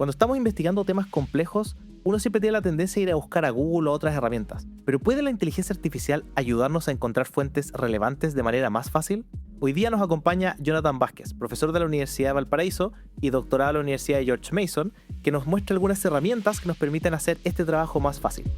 Cuando estamos investigando temas complejos, uno siempre tiene la tendencia a ir a buscar a Google o otras herramientas. Pero ¿puede la inteligencia artificial ayudarnos a encontrar fuentes relevantes de manera más fácil? Hoy día nos acompaña Jonathan Vázquez, profesor de la Universidad de Valparaíso y doctorado de la Universidad de George Mason, que nos muestra algunas herramientas que nos permiten hacer este trabajo más fácil.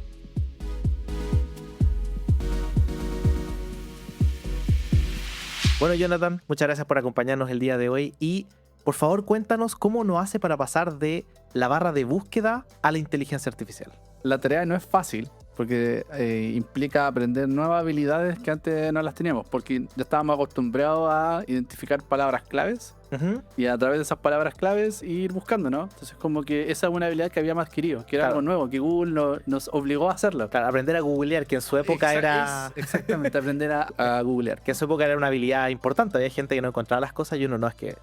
Bueno, Jonathan, muchas gracias por acompañarnos el día de hoy y por favor cuéntanos cómo uno hace para pasar de la barra de búsqueda a la inteligencia artificial. La tarea no es fácil porque implica aprender nuevas habilidades que antes no las teníamos, porque ya estábamos acostumbrados a identificar palabras claves y a través de esas palabras claves ir buscando, ¿no? Entonces como que esa es una habilidad que habíamos adquirido, que era algo nuevo, que Google nos obligó a hacerlo. Claro, aprender a googlear, que en su época era... Exactamente, aprender a googlear. Que en su época era una habilidad importante, había gente que no encontraba las cosas y uno no, es que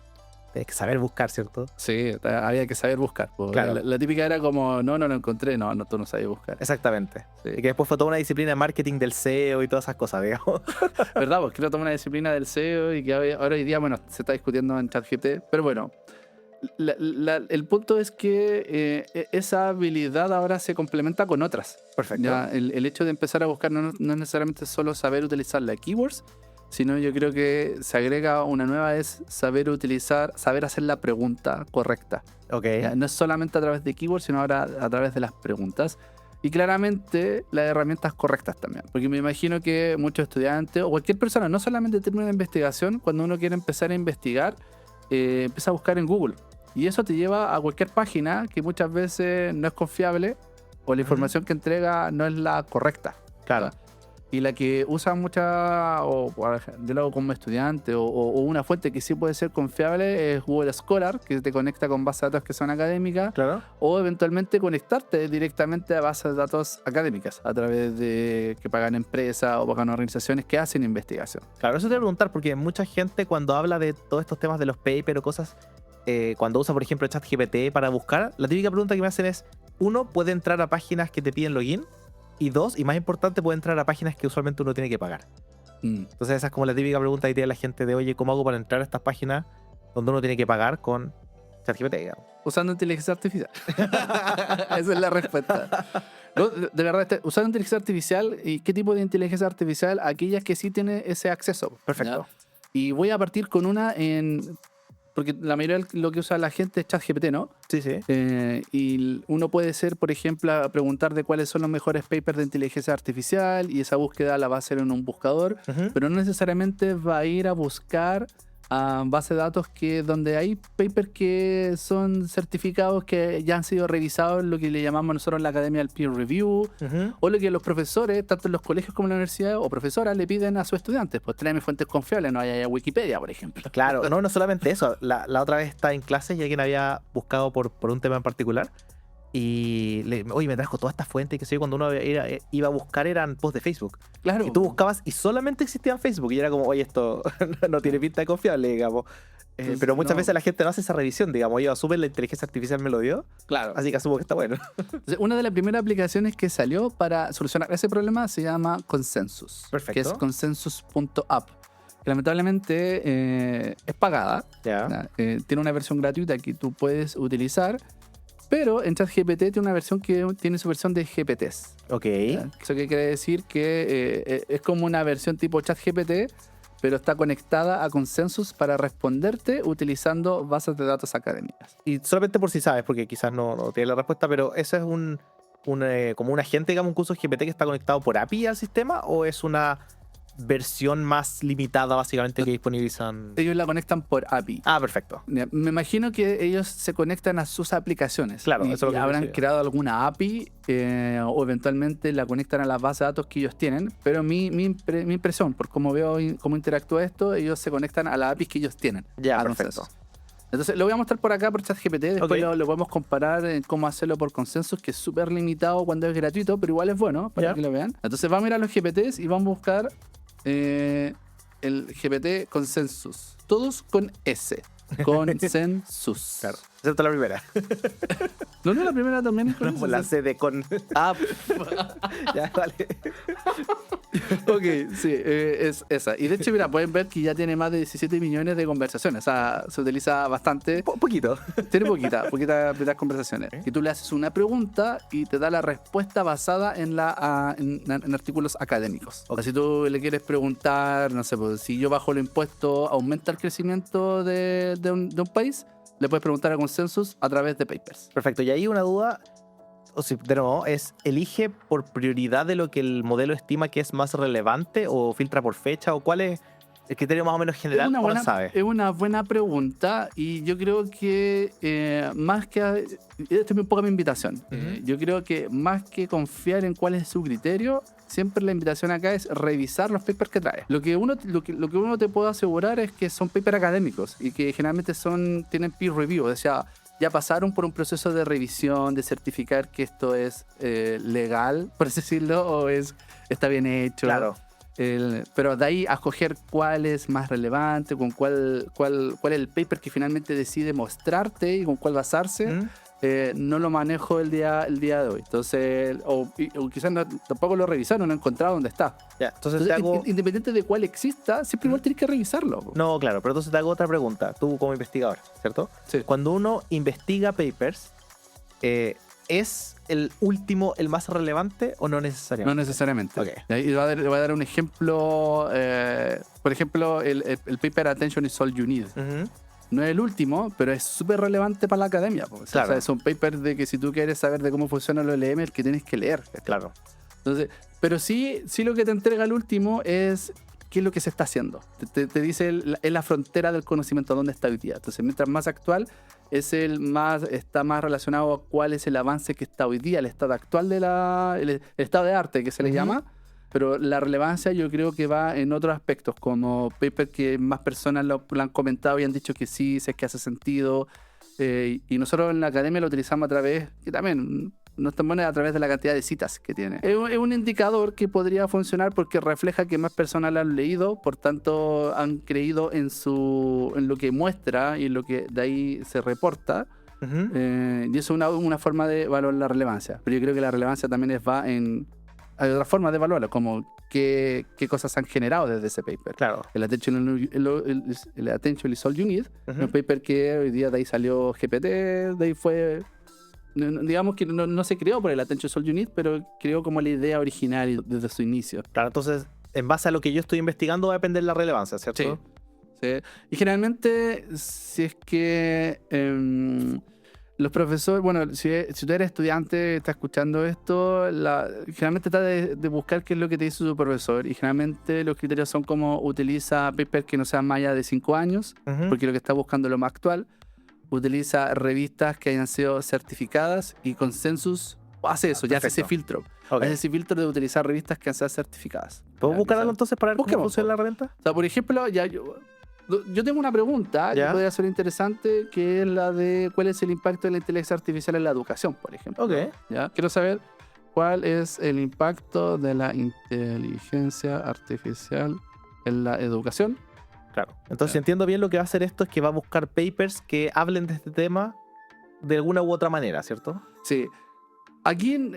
tienes que saber buscar, ¿cierto? Sí, había que saber buscar. Claro. La típica era como, no lo encontré, no, tú no sabes buscar. Exactamente. Sí. Y que después fue toda una disciplina de marketing del SEO y todas esas cosas, digamos. ¿Verdad? Porque era toda una disciplina del SEO y que ahora hoy día, bueno, se está discutiendo en ChatGPT. Pero bueno, el punto es que esa habilidad ahora se complementa con otras. Perfecto. Ya, el hecho de empezar a buscar no es necesariamente solo saber utilizar las keywords, sino yo creo que se agrega una nueva, es saber hacer la pregunta correcta. Ok. Ya, no es solamente a través de keywords, sino ahora a través de las preguntas. Y claramente las herramientas correctas también. Porque me imagino que muchos estudiantes o cualquier persona, no solamente en términos de investigación, cuando uno quiere empezar a investigar, empieza a buscar en Google. Y eso te lleva a cualquier página que muchas veces no es confiable o la información que entrega no es la correcta. Claro. Y la que usa mucha, o de lado como estudiante, o una fuente que sí puede ser confiable es Google Scholar, que te conecta con bases de datos que son académicas, Claro. o eventualmente conectarte directamente a bases de datos académicas a través de que pagan empresas o pagan organizaciones que hacen investigación. Claro, eso te voy a preguntar, porque mucha gente cuando habla de todos estos temas de los papers o cosas, cuando usa, por ejemplo, ChatGPT para buscar, la típica pregunta que me hacen es, uno, ¿puede entrar a páginas que te piden login? Y dos, y más importante, puede entrar a páginas que usualmente uno tiene que pagar. Entonces esa es como la típica pregunta que tiene la gente de, oye, ¿cómo hago para entrar a estas páginas donde uno tiene que pagar con ChatGPT, digamos? Usando inteligencia artificial. Esa es la respuesta. No, de verdad, usando inteligencia artificial, ¿y qué tipo de inteligencia artificial? Aquellas que sí tienen ese acceso. Perfecto. ¿Ya? Y voy a partir con una porque la mayoría de lo que usa la gente es ChatGPT, ¿no? Sí, sí. Y uno puede ser, por ejemplo, a preguntar de cuáles son los mejores papers de inteligencia artificial y esa búsqueda la va a hacer en un buscador, pero no necesariamente va a ir a buscar a base de datos donde hay papers que son certificados que ya han sido revisados, lo que le llamamos nosotros en la academia del peer review, o lo que los profesores, tanto en los colegios como en la universidad o profesoras, le piden a sus estudiantes, pues tráeme fuentes confiables, no haya Wikipedia, por ejemplo. Claro, no solamente eso, la otra vez estaba en clase y alguien había buscado por un tema en particular y oye, me trajo toda esta fuente y que sé yo, cuando uno iba a buscar eran posts de Facebook. Claro. Y tú buscabas y solamente existía en Facebook y era como, oye, esto no tiene pinta de confiable, digamos. Entonces, pero muchas veces la gente no hace esa revisión, digamos, yo asumo la inteligencia artificial me lo dio, claro. así que asumo que está bueno. Entonces, una de las primeras aplicaciones que salió para solucionar ese problema se llama Consensus. Perfecto. Que es consensus.app. Que lamentablemente es pagada. Ya. Tiene una versión gratuita que tú puedes utilizar, pero en ChatGPT tiene una versión que tiene su versión de GPTs. Ok. Eso que quiere decir que es como una versión tipo ChatGPT, pero está conectada a Consensus para responderte utilizando bases de datos académicas. Y solamente por si sabes, porque quizás no tienes la respuesta, pero ¿eso es como un agente, digamos, un curso GPT que está conectado por API al sistema o es una versión más limitada básicamente que disponibilizan? Ellos la conectan por API. Ah, perfecto. Me imagino que ellos se conectan a sus aplicaciones. Claro, y, eso es lo que habrán decía. creado alguna API o eventualmente la conectan a las bases de datos que ellos tienen. Pero mi impresión, por cómo veo y cómo interactúa esto, ellos se conectan a las APIs que ellos tienen. Ya, Consensus. perfecto. Entonces lo voy a mostrar por acá por ChatGPT. Después Ok. lo podemos comparar en cómo hacerlo por Consensus, que es súper limitado cuando es gratuito, pero igual es bueno para Ya. que lo vean. Entonces vamos a ir a los GPTs y vamos a buscar el GPT Consensus. Todos con S. Consensus. Claro. Excepto la primera. No, la primera también es con No, S. por la C de con. Ah, Ya, vale. Ok, sí, es esa. Y de hecho, mira, pueden ver que ya tiene más de 17 millones de conversaciones. O sea, se utiliza bastante. Poquito. Tiene poquitas conversaciones. Y tú le haces una pregunta y te da la respuesta basada en en artículos académicos. O sea, si tú le quieres preguntar, no sé, pues, si yo bajo los impuestos, ¿aumenta el crecimiento de un país? Le puedes preguntar a Consensus a través de papers. Perfecto. Y ahí una duda, o si de nuevo, es ¿elige por prioridad de lo que el modelo estima que es más relevante o filtra por fecha? ¿O cuál es el criterio más o menos general? Es una buena pregunta y yo creo que más que... Esta es un poco mi invitación. Yo creo que más que confiar en cuál es su criterio, siempre la invitación acá es revisar los papers que trae. Lo que uno te puede asegurar es que son papers académicos y que generalmente tienen peer review, o sea, ya pasaron por un proceso de revisión, de certificar que esto es legal, por así decirlo, o está bien hecho. Claro. Pero de ahí a escoger cuál es más relevante, con cuál es el paper que finalmente decide mostrarte y con cuál basarse, no lo manejo el día de hoy. Entonces, o quizás tampoco lo revisaron, no he encontrado dónde está. Ya, entonces te hago... Independiente de cuál exista, siempre igual tienes que revisarlo. No, claro, pero entonces te hago otra pregunta, tú como investigador, ¿cierto? Sí. Cuando uno investiga papers, ¿es el último el más relevante o no necesariamente? No necesariamente. Okay. Y le voy a dar un ejemplo. Por ejemplo, el paper Attention is All You Need. No es el último, pero es súper relevante para la academia. Claro. O sea, es un paper de que si tú quieres saber de cómo funciona los LM, el que tienes que leer. Claro. Entonces, pero sí lo que te entrega el último es qué es lo que se está haciendo. Te dice es la frontera del conocimiento, dónde está hoy día. Entonces, mientras más actual, está más relacionado a cuál es el avance que está hoy día, el estado actual el estado de arte que se le llama. Pero la relevancia yo creo que va en otros aspectos, como paper que más personas lo han comentado y han dicho que sí, sé que hace sentido. Y nosotros en la academia lo utilizamos a través, que también no es tan bueno, a través de la cantidad de citas que tiene. Es un indicador que podría funcionar porque refleja que más personas lo han leído, por tanto han creído en lo que muestra y en lo que de ahí se reporta. Y eso es una forma de evaluar la relevancia. Pero yo creo que la relevancia también hay otras formas de evaluarlo, como qué cosas han generado desde ese paper. Claro. El Attention is All You Need, un paper que hoy día de ahí salió GPT, de ahí fue... Digamos que no se creó por el Attention is All You Need, pero creó como la idea original desde su inicio. Claro, entonces, en base a lo que yo estoy investigando va a depender la relevancia, ¿cierto? Sí. Y generalmente, si es que... los profesores, bueno, si tú eres estudiante, estás escuchando esto, generalmente trata de buscar qué es lo que te dice su profesor. Y generalmente los criterios son como utiliza papers que no sean más allá de 5 años, porque lo que está buscando es lo más actual. Utiliza revistas que hayan sido certificadas y Consensus hace eso, ya hace ese filtro. Hace ese filtro de utilizar revistas que han sido certificadas. ¿Podemos buscar algo entonces para ver cómo funciona la herramienta? O sea, por ejemplo, yo tengo una pregunta que podría ser interesante, que es la de cuál es el impacto de la inteligencia artificial en la educación, por ejemplo. ¿Ya? Quiero saber cuál es el impacto de la inteligencia artificial en la educación. Claro. Entonces, si entiendo bien, lo que va a hacer esto es que va a buscar papers que hablen de este tema de alguna u otra manera, ¿cierto? Sí. Aquí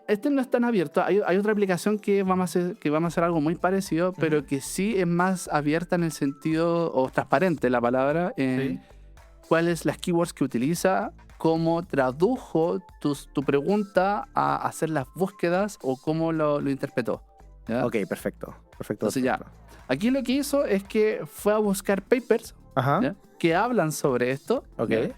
este no es tan abierto. Hay otra aplicación que vamos a hacer algo muy parecido, pero que sí es más abierta en el sentido, o transparente la palabra, en cuáles las keywords que utiliza, cómo tradujo tu pregunta a hacer las búsquedas o cómo lo interpretó. ¿Ya? Ok, perfecto. Entonces ya, aquí lo que hizo es que fue a buscar papers que hablan sobre esto.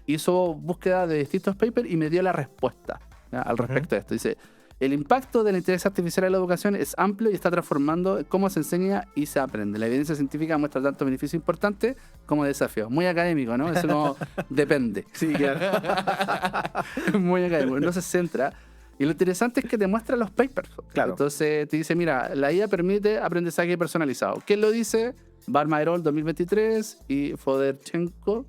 Hizo búsqueda de distintos papers y me dio la respuesta al respecto de esto. Dice, el impacto de la inteligencia artificial en la educación es amplio y está transformando cómo se enseña y se aprende. La evidencia científica muestra tanto beneficio importante como desafío. Muy académico, ¿no? Eso como depende. Sí, claro. Muy académico. No se centra. Y lo interesante es que te muestra los papers. Claro. Entonces te dice, mira, la IA permite aprendizaje personalizado. ¿Quién lo dice? Barmaerol 2023 y Fedorchenko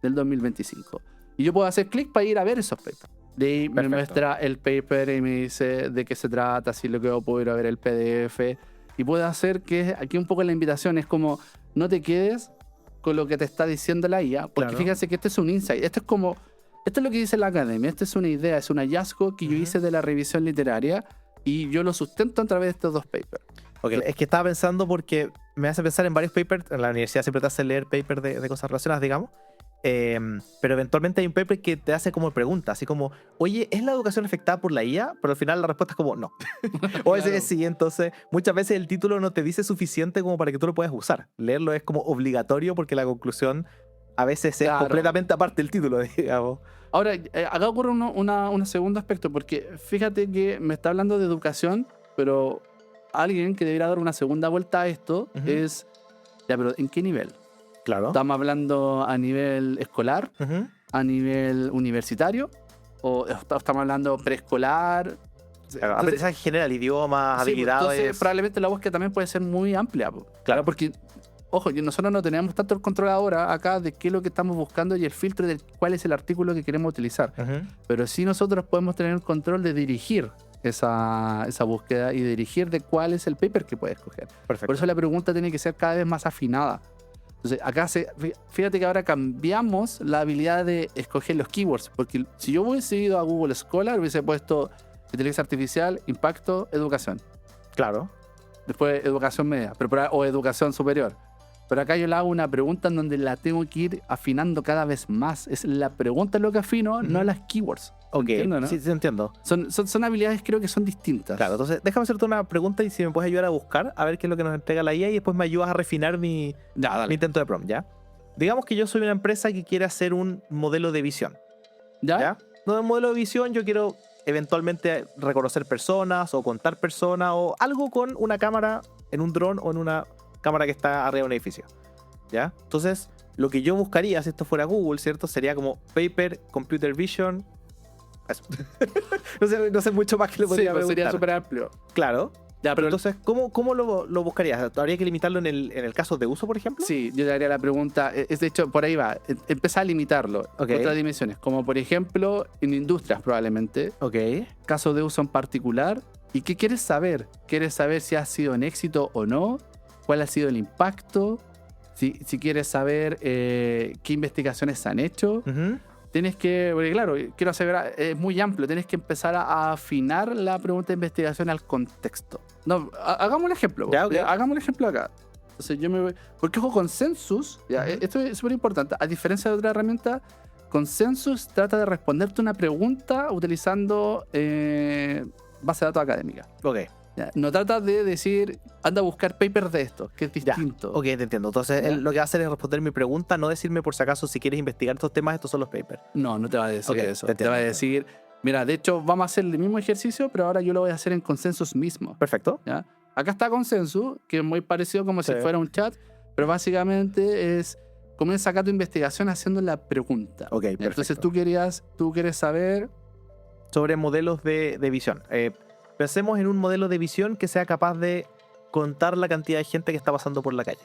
del 2025. Y yo puedo hacer clic para ir a ver esos papers. De ahí me muestra el paper y me dice de qué se trata, si lo que puedo ir a ver el PDF. Y puedo hacer que aquí un poco la invitación es como, no te quedes con lo que te está diciendo la IA, porque fíjense que este es un insight. Esto es lo que dice la academia, esta es una idea, es un hallazgo que yo hice de la revisión literaria, y yo lo sustento a través de estos 2 papers. Ok, es que estaba pensando porque me hace pensar en varios papers. En la universidad siempre te hace leer papers de cosas relacionadas, digamos. Pero eventualmente hay un paper que te hace como pregunta, así como, oye, ¿es la educación afectada por la IA? Pero al final la respuesta es como, no. O Claro. es sí, entonces muchas veces el título no te dice suficiente como para que tú lo puedas usar. Leerlo es como obligatorio porque la conclusión a veces es Claro. completamente aparte del título, digamos. Ahora, acá ocurre un segundo aspecto, porque fíjate que me está hablando de educación, pero alguien que debería dar una segunda vuelta a esto Ujú. es, ya, pero ¿en qué nivel? Claro. ¿Estamos hablando a nivel escolar, Ujú. a nivel universitario, o estamos hablando preescolar? Claro, aprendizaje general, idiomas, Sí, habilidades. entonces probablemente la búsqueda también puede ser muy amplia. Claro. Porque, ojo, nosotros no tenemos tanto el control ahora acá de qué es lo que estamos buscando y el filtro de cuál es el artículo que queremos utilizar. Ujú. Pero sí nosotros podemos tener el control de dirigir esa búsqueda y dirigir de cuál es el paper que puedes escoger. Perfecto. Por eso la pregunta tiene que ser cada vez más afinada. Entonces, acá fíjate que ahora cambiamos la habilidad de escoger los keywords, porque si yo hubiese ido a Google Scholar, hubiese puesto inteligencia artificial, impacto, educación. Claro. Después educación media o educación superior. Pero acá yo le hago una pregunta en donde la tengo que ir afinando cada vez más. Es la pregunta lo que afino, no las keywords. Ok, Entiendo, ¿no? sí, sí entiendo. Son habilidades creo que son distintas. Claro, entonces déjame hacerte una pregunta y si me puedes ayudar a buscar, a ver qué es lo que nos entrega la IA y después me ayudas a refinar mi Ya, dale. intento de prompt, ¿ya? Digamos que yo soy una empresa que quiere hacer un modelo de visión, ¿Ya? ¿ya? No, un modelo de visión yo quiero eventualmente reconocer personas o contar personas o algo con una cámara en un dron o en una cámara que está arriba de un edificio, ¿ya? Entonces, lo que yo buscaría si esto fuera Google, ¿cierto? Sería como paper, computer vision. Eso. no sé mucho más que le Sí, podría pues sería preguntar. súper amplio. Claro. Ya, Pero pero entonces, ¿cómo lo buscarías? ¿Habría que limitarlo en el caso de uso, por ejemplo? sí, yo te haría la pregunta. Es de hecho, por ahí va. Empezar a limitarlo. Ok. Otras dimensiones, como por ejemplo en industrias probablemente. Ok. Caso de uso en particular. ¿Y qué quieres saber? ¿Quieres saber si ha sido un éxito o no? ¿Cuál ha sido el impacto? Si quieres saber qué investigaciones se han hecho. Ujú. Tienes que, porque claro, quiero asegurar, es muy amplio, tienes que empezar a afinar la pregunta de investigación al contexto. No, hagamos un ejemplo. Ya, ok. Hagamos un ejemplo acá. Entonces yo me voy, porque ojo, Consensus, ya, Ujú. esto es súper importante, a diferencia de otra herramienta, Consensus trata de responderte una pregunta utilizando base de datos académica. Ok. Ya. No trata de decir, anda a buscar papers de esto, que es Ya. distinto. Ok, te entiendo. Entonces, Ya. él lo que va a hacer es responder mi pregunta, no decirme por si acaso si quieres investigar estos temas, estos son los papers. No, no te va a decir Ok, eso. te Te va a entiendo. decir, mira, de hecho vamos a hacer el mismo ejercicio, pero ahora yo lo voy a hacer en Consensus mismo. Perfecto. ¿Ya? Acá está Consensus, que es muy parecido como Sí. si fuera un chat, pero básicamente es, comienza acá tu investigación haciendo la pregunta. Ok, ¿Ya? perfecto. Entonces tú quieres saber, Sobre modelos de visión. Pensemos en un modelo de visión que sea capaz de contar la cantidad de gente que está pasando por la calle.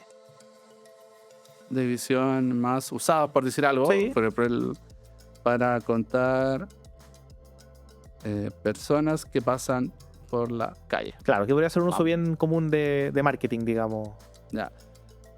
de visión más usada, por decir algo, Sí. para contar personas que pasan por la calle. Claro, que podría ser un uso Vamos. bien común de marketing, digamos. Ya.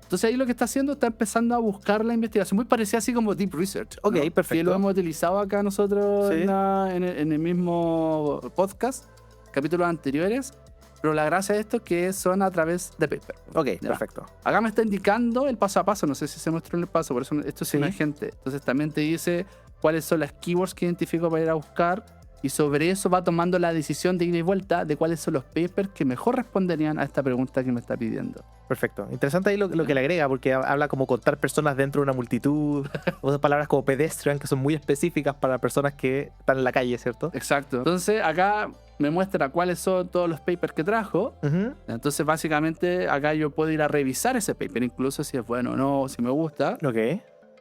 Entonces ahí lo que está haciendo está empezando a buscar la investigación, muy parecida así como Deep Research. Ok, ¿no? perfecto. Que lo hemos utilizado acá nosotros Sí. en el mismo podcast, capítulos anteriores, pero la gracia de esto es que son a través de paper. Ok, Ya. perfecto. Acá me está indicando el paso a paso, no sé si se mostró en el paso, por eso esto es Sí. emergente. Entonces también te dice cuáles son las keywords que identifico para ir a buscar y sobre eso va tomando la decisión de ida y vuelta de cuáles son los papers que mejor responderían a esta pregunta que me está pidiendo. Perfecto. Interesante ahí lo que le agrega, porque habla como contar personas dentro de una multitud, usa palabras como pedestrian, que son muy específicas para personas que están en la calle, ¿cierto? Exacto. Entonces acá me muestra cuáles son todos los papers que trajo. Ujú. Entonces básicamente acá yo puedo ir a revisar ese paper, incluso si es bueno o no, si me gusta. Ok,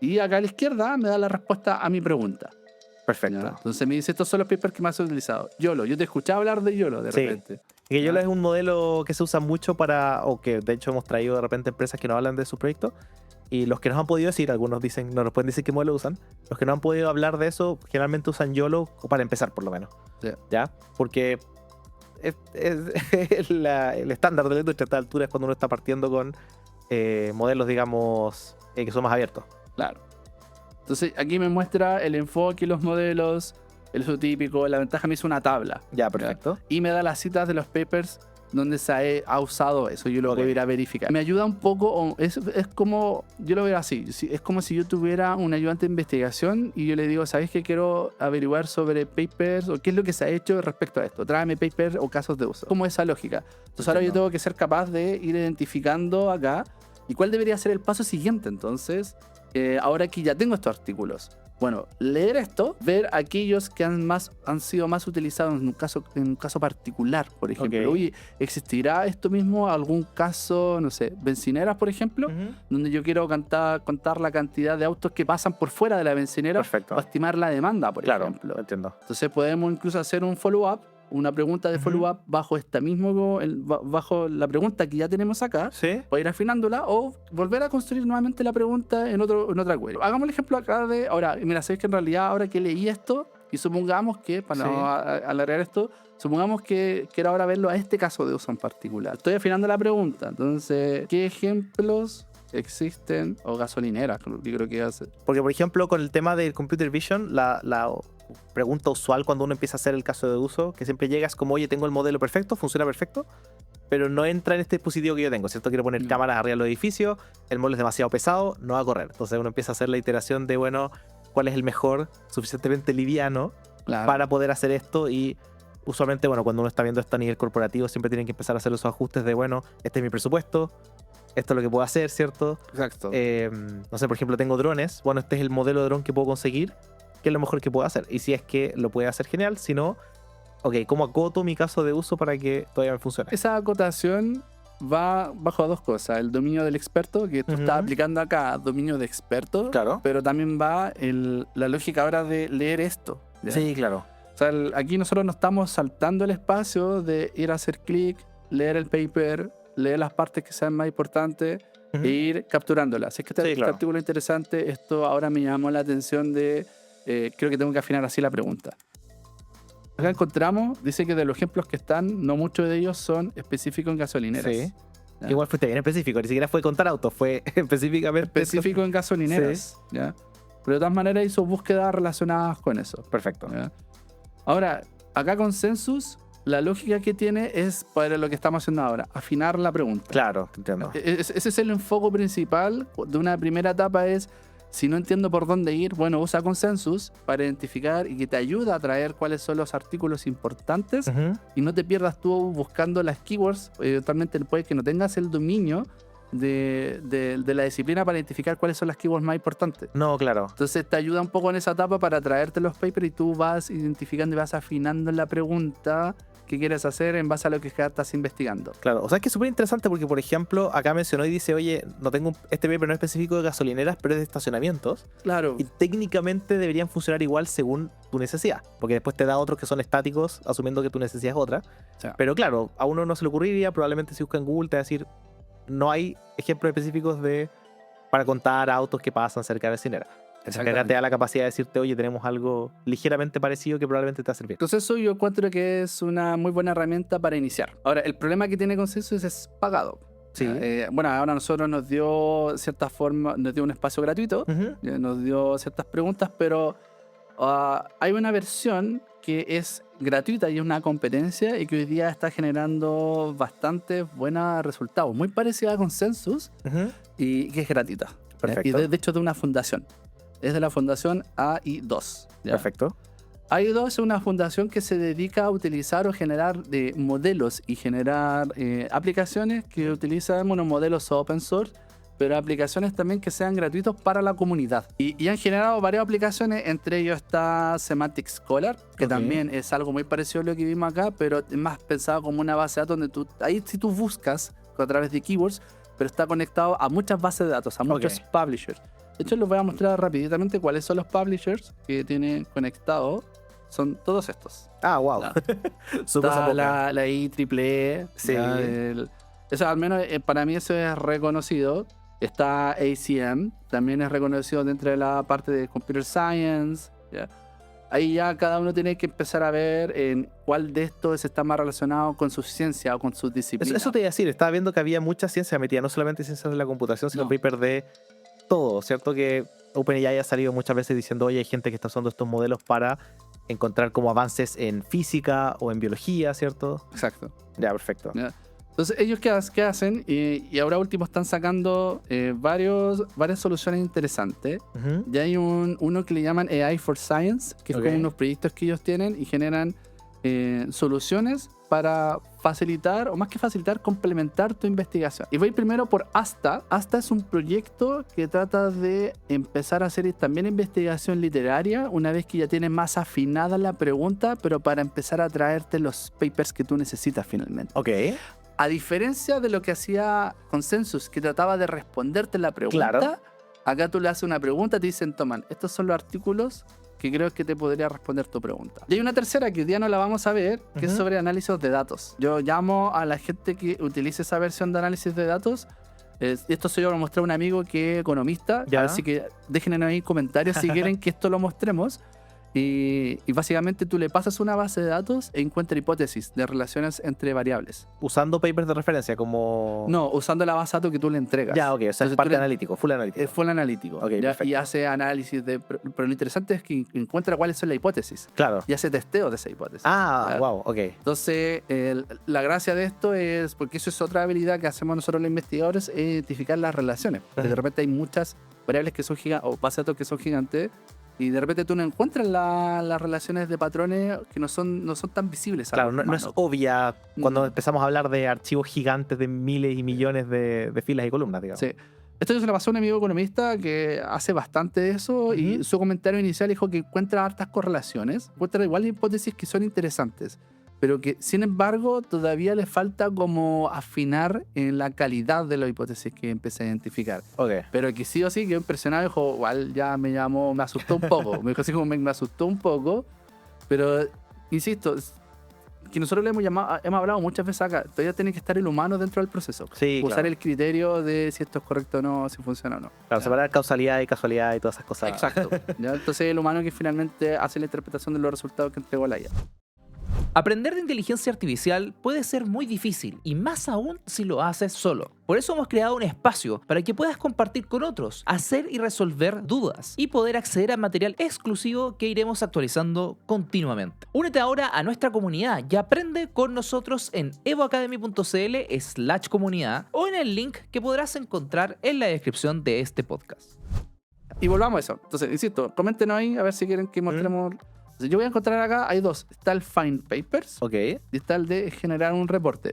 Y acá a la izquierda me da la respuesta a mi pregunta. perfecto. ¿Ya? Entonces me dice, estos son los papers que más he utilizado. YOLO, yo te escuchaba hablar de YOLO de Sí. repente. Que YOLO ¿Ya? es un modelo que se usa mucho para, o que de hecho hemos traído de repente empresas que nos hablan de sus proyectos. Y los que nos han podido decir, algunos dicen, no nos pueden decir qué modelo usan. Los que no han podido hablar de eso, generalmente usan YOLO para empezar, por lo menos. Sí. ¿Ya? Porque es el estándar de la industria a esta altura es cuando uno está partiendo con modelos, digamos, que son más abiertos. Claro. Entonces aquí me muestra el enfoque y los modelos, el uso típico. La ventaja me hizo una tabla. Ya, perfecto. Y me da las citas de los papers donde se ha usado eso. Yo lo puedo ir a verificar. Me ayuda un poco, es como, yo lo veo así, es como si yo tuviera un ayudante de investigación y yo le digo, ¿sabes qué? Quiero averiguar sobre papers o qué es lo que se ha hecho respecto a esto. Tráeme papers o casos de uso. Como esa lógica. Entonces ahora yo tengo que ser capaz de ir identificando acá y cuál debería ser el paso siguiente. Entonces, ahora que ya tengo estos artículos, bueno, leer esto, ver aquellos que han sido más utilizados en un caso particular, por ejemplo. Oye, ¿existirá esto mismo algún caso, no sé, bencineras, por ejemplo, donde yo quiero contar la cantidad de autos que pasan por fuera de la bencinera para estimar la demanda, por ejemplo? Entiendo. Entonces podemos incluso hacer un follow-up, una pregunta de follow-up bajo bajo la pregunta que ya tenemos acá, para ir afinándola o volver a construir nuevamente la pregunta en otra query. Hagamos el ejemplo acá de, ahora, mira, sabes que en realidad ahora que leí esto y supongamos que, para no alargar esto, supongamos que quiero ahora verlo a este caso de uso en particular. Estoy afinando la pregunta, entonces, ¿qué ejemplos existen? O gasolineras, yo creo que hace. Porque, por ejemplo, con el tema del computer vision, la pregunta usual cuando uno empieza a hacer el caso de uso, que siempre llega es como, oye, tengo el modelo perfecto, funciona perfecto, pero no entra en este dispositivo que yo tengo, ¿cierto? Quiero poner cámaras arriba de los edificios, el modelo es demasiado pesado, no va a correr. Entonces uno empieza a hacer la iteración de, bueno, ¿cuál es el mejor, suficientemente liviano para poder hacer esto? Y usualmente, bueno, cuando uno está viendo esto a nivel corporativo, siempre tienen que empezar a hacer los ajustes de, bueno, este es mi presupuesto, esto es lo que puedo hacer, ¿cierto? Exacto. No sé, por ejemplo, tengo drones, bueno, este es el modelo de dron que puedo conseguir, qué es lo mejor que puedo hacer. Y si es que lo puede hacer, genial. Si no, ok, ¿cómo acoto mi caso de uso para que todavía me funcione? Esa acotación va bajo a dos cosas. El dominio del experto, que tú estás aplicando acá, dominio de experto. Claro. Pero también va la lógica ahora de leer esto. ¿Ya? Sí, claro. O sea, aquí nosotros nos estamos saltando el espacio de ir a hacer clic, leer el paper, leer las partes que sean más importantes e ir capturándolas. Es que este artículo es interesante. Esto ahora me llamó la atención de... creo que tengo que afinar así la pregunta. Acá encontramos, dice que de los ejemplos que están, no muchos de ellos son específicos en gasolineras. Sí. Igual fuiste bien específico, ni siquiera fue contar autos, fue específicamente... Específico en gasolineras. Sí. ¿Ya? Pero de todas maneras hizo búsquedas relacionadas con eso. Perfecto. ¿Ya? Ahora, acá Consensus, la lógica que tiene es para lo que estamos haciendo ahora, afinar la pregunta. Claro, entiendo. Ese es el enfoque principal de una primera etapa es... Si no entiendo por dónde ir, bueno, usa Consensus para identificar y que te ayuda a traer cuáles son los artículos importantes y no te pierdas tú buscando las keywords. Eventualmente puede que no tengas el dominio de la disciplina para identificar cuáles son las keywords más importantes. No, claro. Entonces te ayuda un poco en esa etapa para traerte los papers y tú vas identificando y vas afinando la pregunta que quieres hacer en base a lo que estás investigando. Claro, o sea, es que es súper interesante porque, por ejemplo, acá mencionó y dice, oye, no tengo este paper no es específico de gasolineras, pero es de estacionamientos. Claro. Y técnicamente deberían funcionar igual según tu necesidad, porque después te da otros que son estáticos, asumiendo que tu necesidad es otra. Sí. Pero claro, a uno no se le ocurriría, probablemente si busca en Google te va a decir, no hay ejemplos específicos para contar autos que pasan cerca de vecinera. Acá te da la capacidad de decirte, oye, tenemos algo ligeramente parecido que probablemente te va a servir. Entonces eso yo encuentro que es una muy buena herramienta para iniciar. Ahora, el problema que tiene Consensus es pagado. Sí. Bueno, ahora a nosotros nos dio cierta forma, nos dio un espacio gratuito, nos dio ciertas preguntas, pero hay una versión que es gratuita y es una competencia y que hoy día está generando bastante buenos resultados. Muy parecida a Consensus y que es gratuita. Perfecto. Y de hecho es de una fundación. Es de la fundación AI2. ¿Ya? Perfecto. AI2 es una fundación que se dedica a utilizar o generar modelos y generar aplicaciones que utilizan modelos open source, pero aplicaciones también que sean gratuitos para la comunidad. Y han generado varias aplicaciones, entre ellos está Semantic Scholar, que también es algo muy parecido a lo que vimos acá, pero es más pensado como una base de datos donde ahí si tú buscas a través de keywords, pero está conectado a muchas bases de datos, a muchos publishers. De hecho, les voy a mostrar rápidamente cuáles son los publishers que tienen conectado. Son todos estos. Ah, wow. Está la IEEE. Sí. Eso, al menos para mí eso es reconocido. Está ACM, también es reconocido dentro de la parte de Computer Science. ¿Ya? Ahí ya cada uno tiene que empezar a ver en cuál de estos está más relacionado con su ciencia o con su disciplina. Eso te iba a decir, estaba viendo que había mucha ciencia metida, no solamente ciencias de la computación, sino paper de todo, ¿cierto? Que OpenAI ha salido muchas veces diciendo, oye, hay gente que está usando estos modelos para encontrar como avances en física o en biología, ¿cierto? Exacto. Ya, perfecto. ¿Ya? Entonces, ellos qué hacen, y ahora último están sacando varias soluciones interesantes. Ujú. Ya hay uno que le llaman AI for Science, que es Ok. como unos proyectos que ellos tienen y generan soluciones para facilitar, o más que facilitar, complementar tu investigación. Y voy primero por ASTA. ASTA es un proyecto que trata de empezar a hacer también investigación literaria una vez que ya tienes más afinada la pregunta, pero para empezar a traerte los papers que tú necesitas finalmente. Ok. A diferencia de lo que hacía Consensus, que trataba de responderte la pregunta, Claro. acá tú le haces una pregunta, te dicen, toman, estos son los artículos que creo que te podría responder tu pregunta. Y hay una tercera que hoy día no la vamos a ver, que es Ujú. sobre análisis de datos. Yo llamo a la gente que utilice esa versión de análisis de datos. Esto se lo mostré a un amigo que es economista, Ya. así que dejen ahí comentarios si quieren que esto lo mostremos. Y básicamente tú le pasas una base de datos e encuentra hipótesis de relaciones entre variables. Usando papers de referencia como... No, usando la base de datos que tú le entregas. Ya, ok. O sea, Entonces es parte tú le- analítico, full analítico. Fue el analítico. Ok, ¿ya? perfecto. Y hace análisis de... Pero lo interesante es que encuentra cuáles son las hipótesis. Claro. Y hace testeo de esa hipótesis. Ah, ¿ya? wow, ok. Entonces, la gracia de esto es, porque eso es otra habilidad que hacemos nosotros los investigadores, es identificar las relaciones. Porque de repente hay muchas variables que son gigantes, o bases de datos que son gigantes, y de repente tú no encuentras las relaciones de patrones que no son tan visibles. a Claro, los no es humanos. obvia cuando Mm. empezamos a hablar de archivos gigantes de miles y millones de filas y columnas, digamos. Sí. Esto yo se lo pasó a un amigo economista que hace bastante de eso, y Ujú. su comentario inicial dijo que encuentra hartas correlaciones, encuentra igual hipótesis que son interesantes, pero que sin embargo todavía le falta como afinar en la calidad de las hipótesis que empecé a identificar. Ok. Pero que sí o sí quedó impresionado, dijo, igual ya me asustó un poco, me dijo así como me asustó un poco, pero insisto, que nosotros le hemos hablado muchas veces acá, todavía tiene que estar el humano dentro del proceso. Sí, Usar claro. el criterio de si esto es correcto o no, si funciona o no. Claro, ¿ya? separar causalidad y casualidad y todas esas cosas. Exacto. ¿ya? Entonces el humano que finalmente hace la interpretación de los resultados que entregó la IA. Aprender de inteligencia artificial puede ser muy difícil, y más aún si lo haces solo. Por eso hemos creado un espacio para que puedas compartir con otros, hacer y resolver dudas, y poder acceder a material exclusivo que iremos actualizando continuamente. Únete ahora a nuestra comunidad y aprende con nosotros en evoacademy.cl/comunidad o en el link que podrás encontrar en la descripción de este podcast. Y volvamos a eso. Entonces, insisto, coméntenos ahí a ver si quieren que mostremos. Entonces, yo voy a encontrar acá, hay dos. Está el Find Papers Ok. y está el de generar un reporte.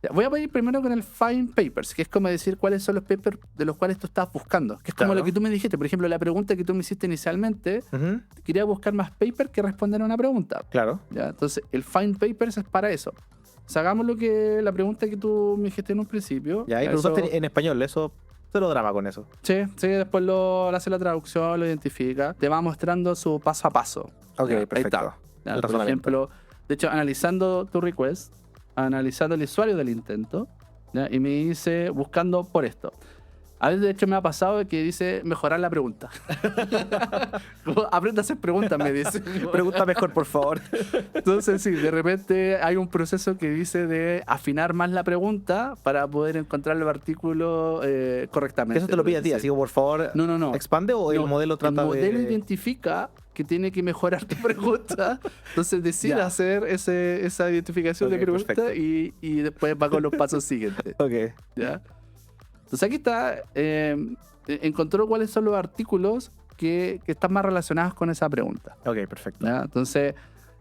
Ya, voy a ir primero con el Find Papers, que es como decir cuáles son los papers de los cuales tú estás buscando. Que es como Claro. lo que tú me dijiste. Por ejemplo, la pregunta que tú me hiciste inicialmente, Ujú. quería buscar más papers que respondan a una pregunta. Claro. ¿Ya? Entonces, el Find Papers es para eso. O sea, hagamos la pregunta que tú me dijiste en un principio. Ya, y Eso- preguntaste en español, eso. Cero drama con eso. Sí, después le hace la traducción, lo identifica, te va mostrando su paso a paso. Ok, Ya, ahí perfecto. está. Ya, El por razonamiento. ejemplo, de hecho, analizando tu request, analizando el usuario del intento, ¿ya? Y me dice, buscando por esto. A veces, de hecho, me ha pasado que dice mejorar la pregunta. Como, aprende a hacer preguntas, me dice. Pregunta mejor, por favor. Entonces, sí, de repente hay un proceso que dice de afinar más la pregunta para poder encontrar el artículo correctamente. Eso te lo pide a ti, Sí. así que por favor, No. ¿expande o el No, modelo trata el modelo de...? identifica que tiene que mejorar tu pregunta, entonces decide Ya. hacer esa identificación Ok, de pregunta perfecto. y después va con los pasos siguientes. Ok. ¿Ya? Entonces aquí está, encontró cuáles son los artículos que están más relacionados con esa pregunta. Ok, perfecto. ¿Ya? Entonces,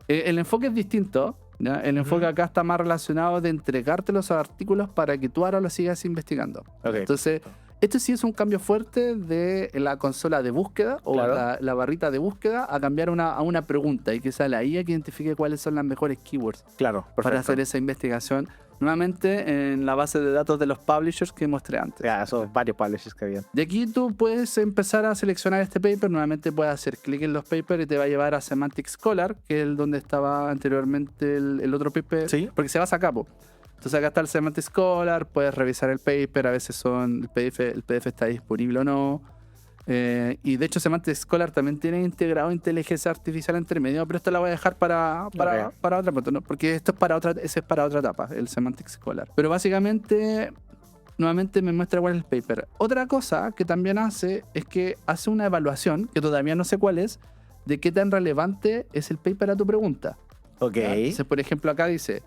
el enfoque es distinto. ¿Ya? El enfoque acá está más relacionado de entregarte los artículos para que tú ahora los sigas investigando. Ok. Entonces, esto sí es un cambio fuerte de la consola de búsqueda o Claro. la barrita de búsqueda a cambiar a una pregunta y que sea la IA que identifique cuáles son las mejores keywords Claro, perfecto. para hacer esa investigación. Nuevamente en la base de datos de los publishers que mostré antes. Ya, esos varios publishers que habían. De aquí tú puedes empezar a seleccionar este paper. Nuevamente puedes hacer clic en los papers y te va a llevar a Semantic Scholar, que es el donde estaba anteriormente el otro paper. Sí. Porque se vas a capo. Entonces acá está el Semantic Scholar, puedes revisar el paper, a veces el PDF está disponible o no. Y de hecho Semantic Scholar también tiene integrado inteligencia artificial entre medio, pero esto la voy a dejar para otra punto, ¿no? Porque esto ese es para otra etapa, el Semantic Scholar. Pero básicamente, nuevamente me muestra cuál es el paper. Otra cosa que también hace es que hace una evaluación, que todavía no sé cuál es, de qué tan relevante es el paper a tu pregunta. Ok. ¿Ya? Entonces, por ejemplo, acá dice,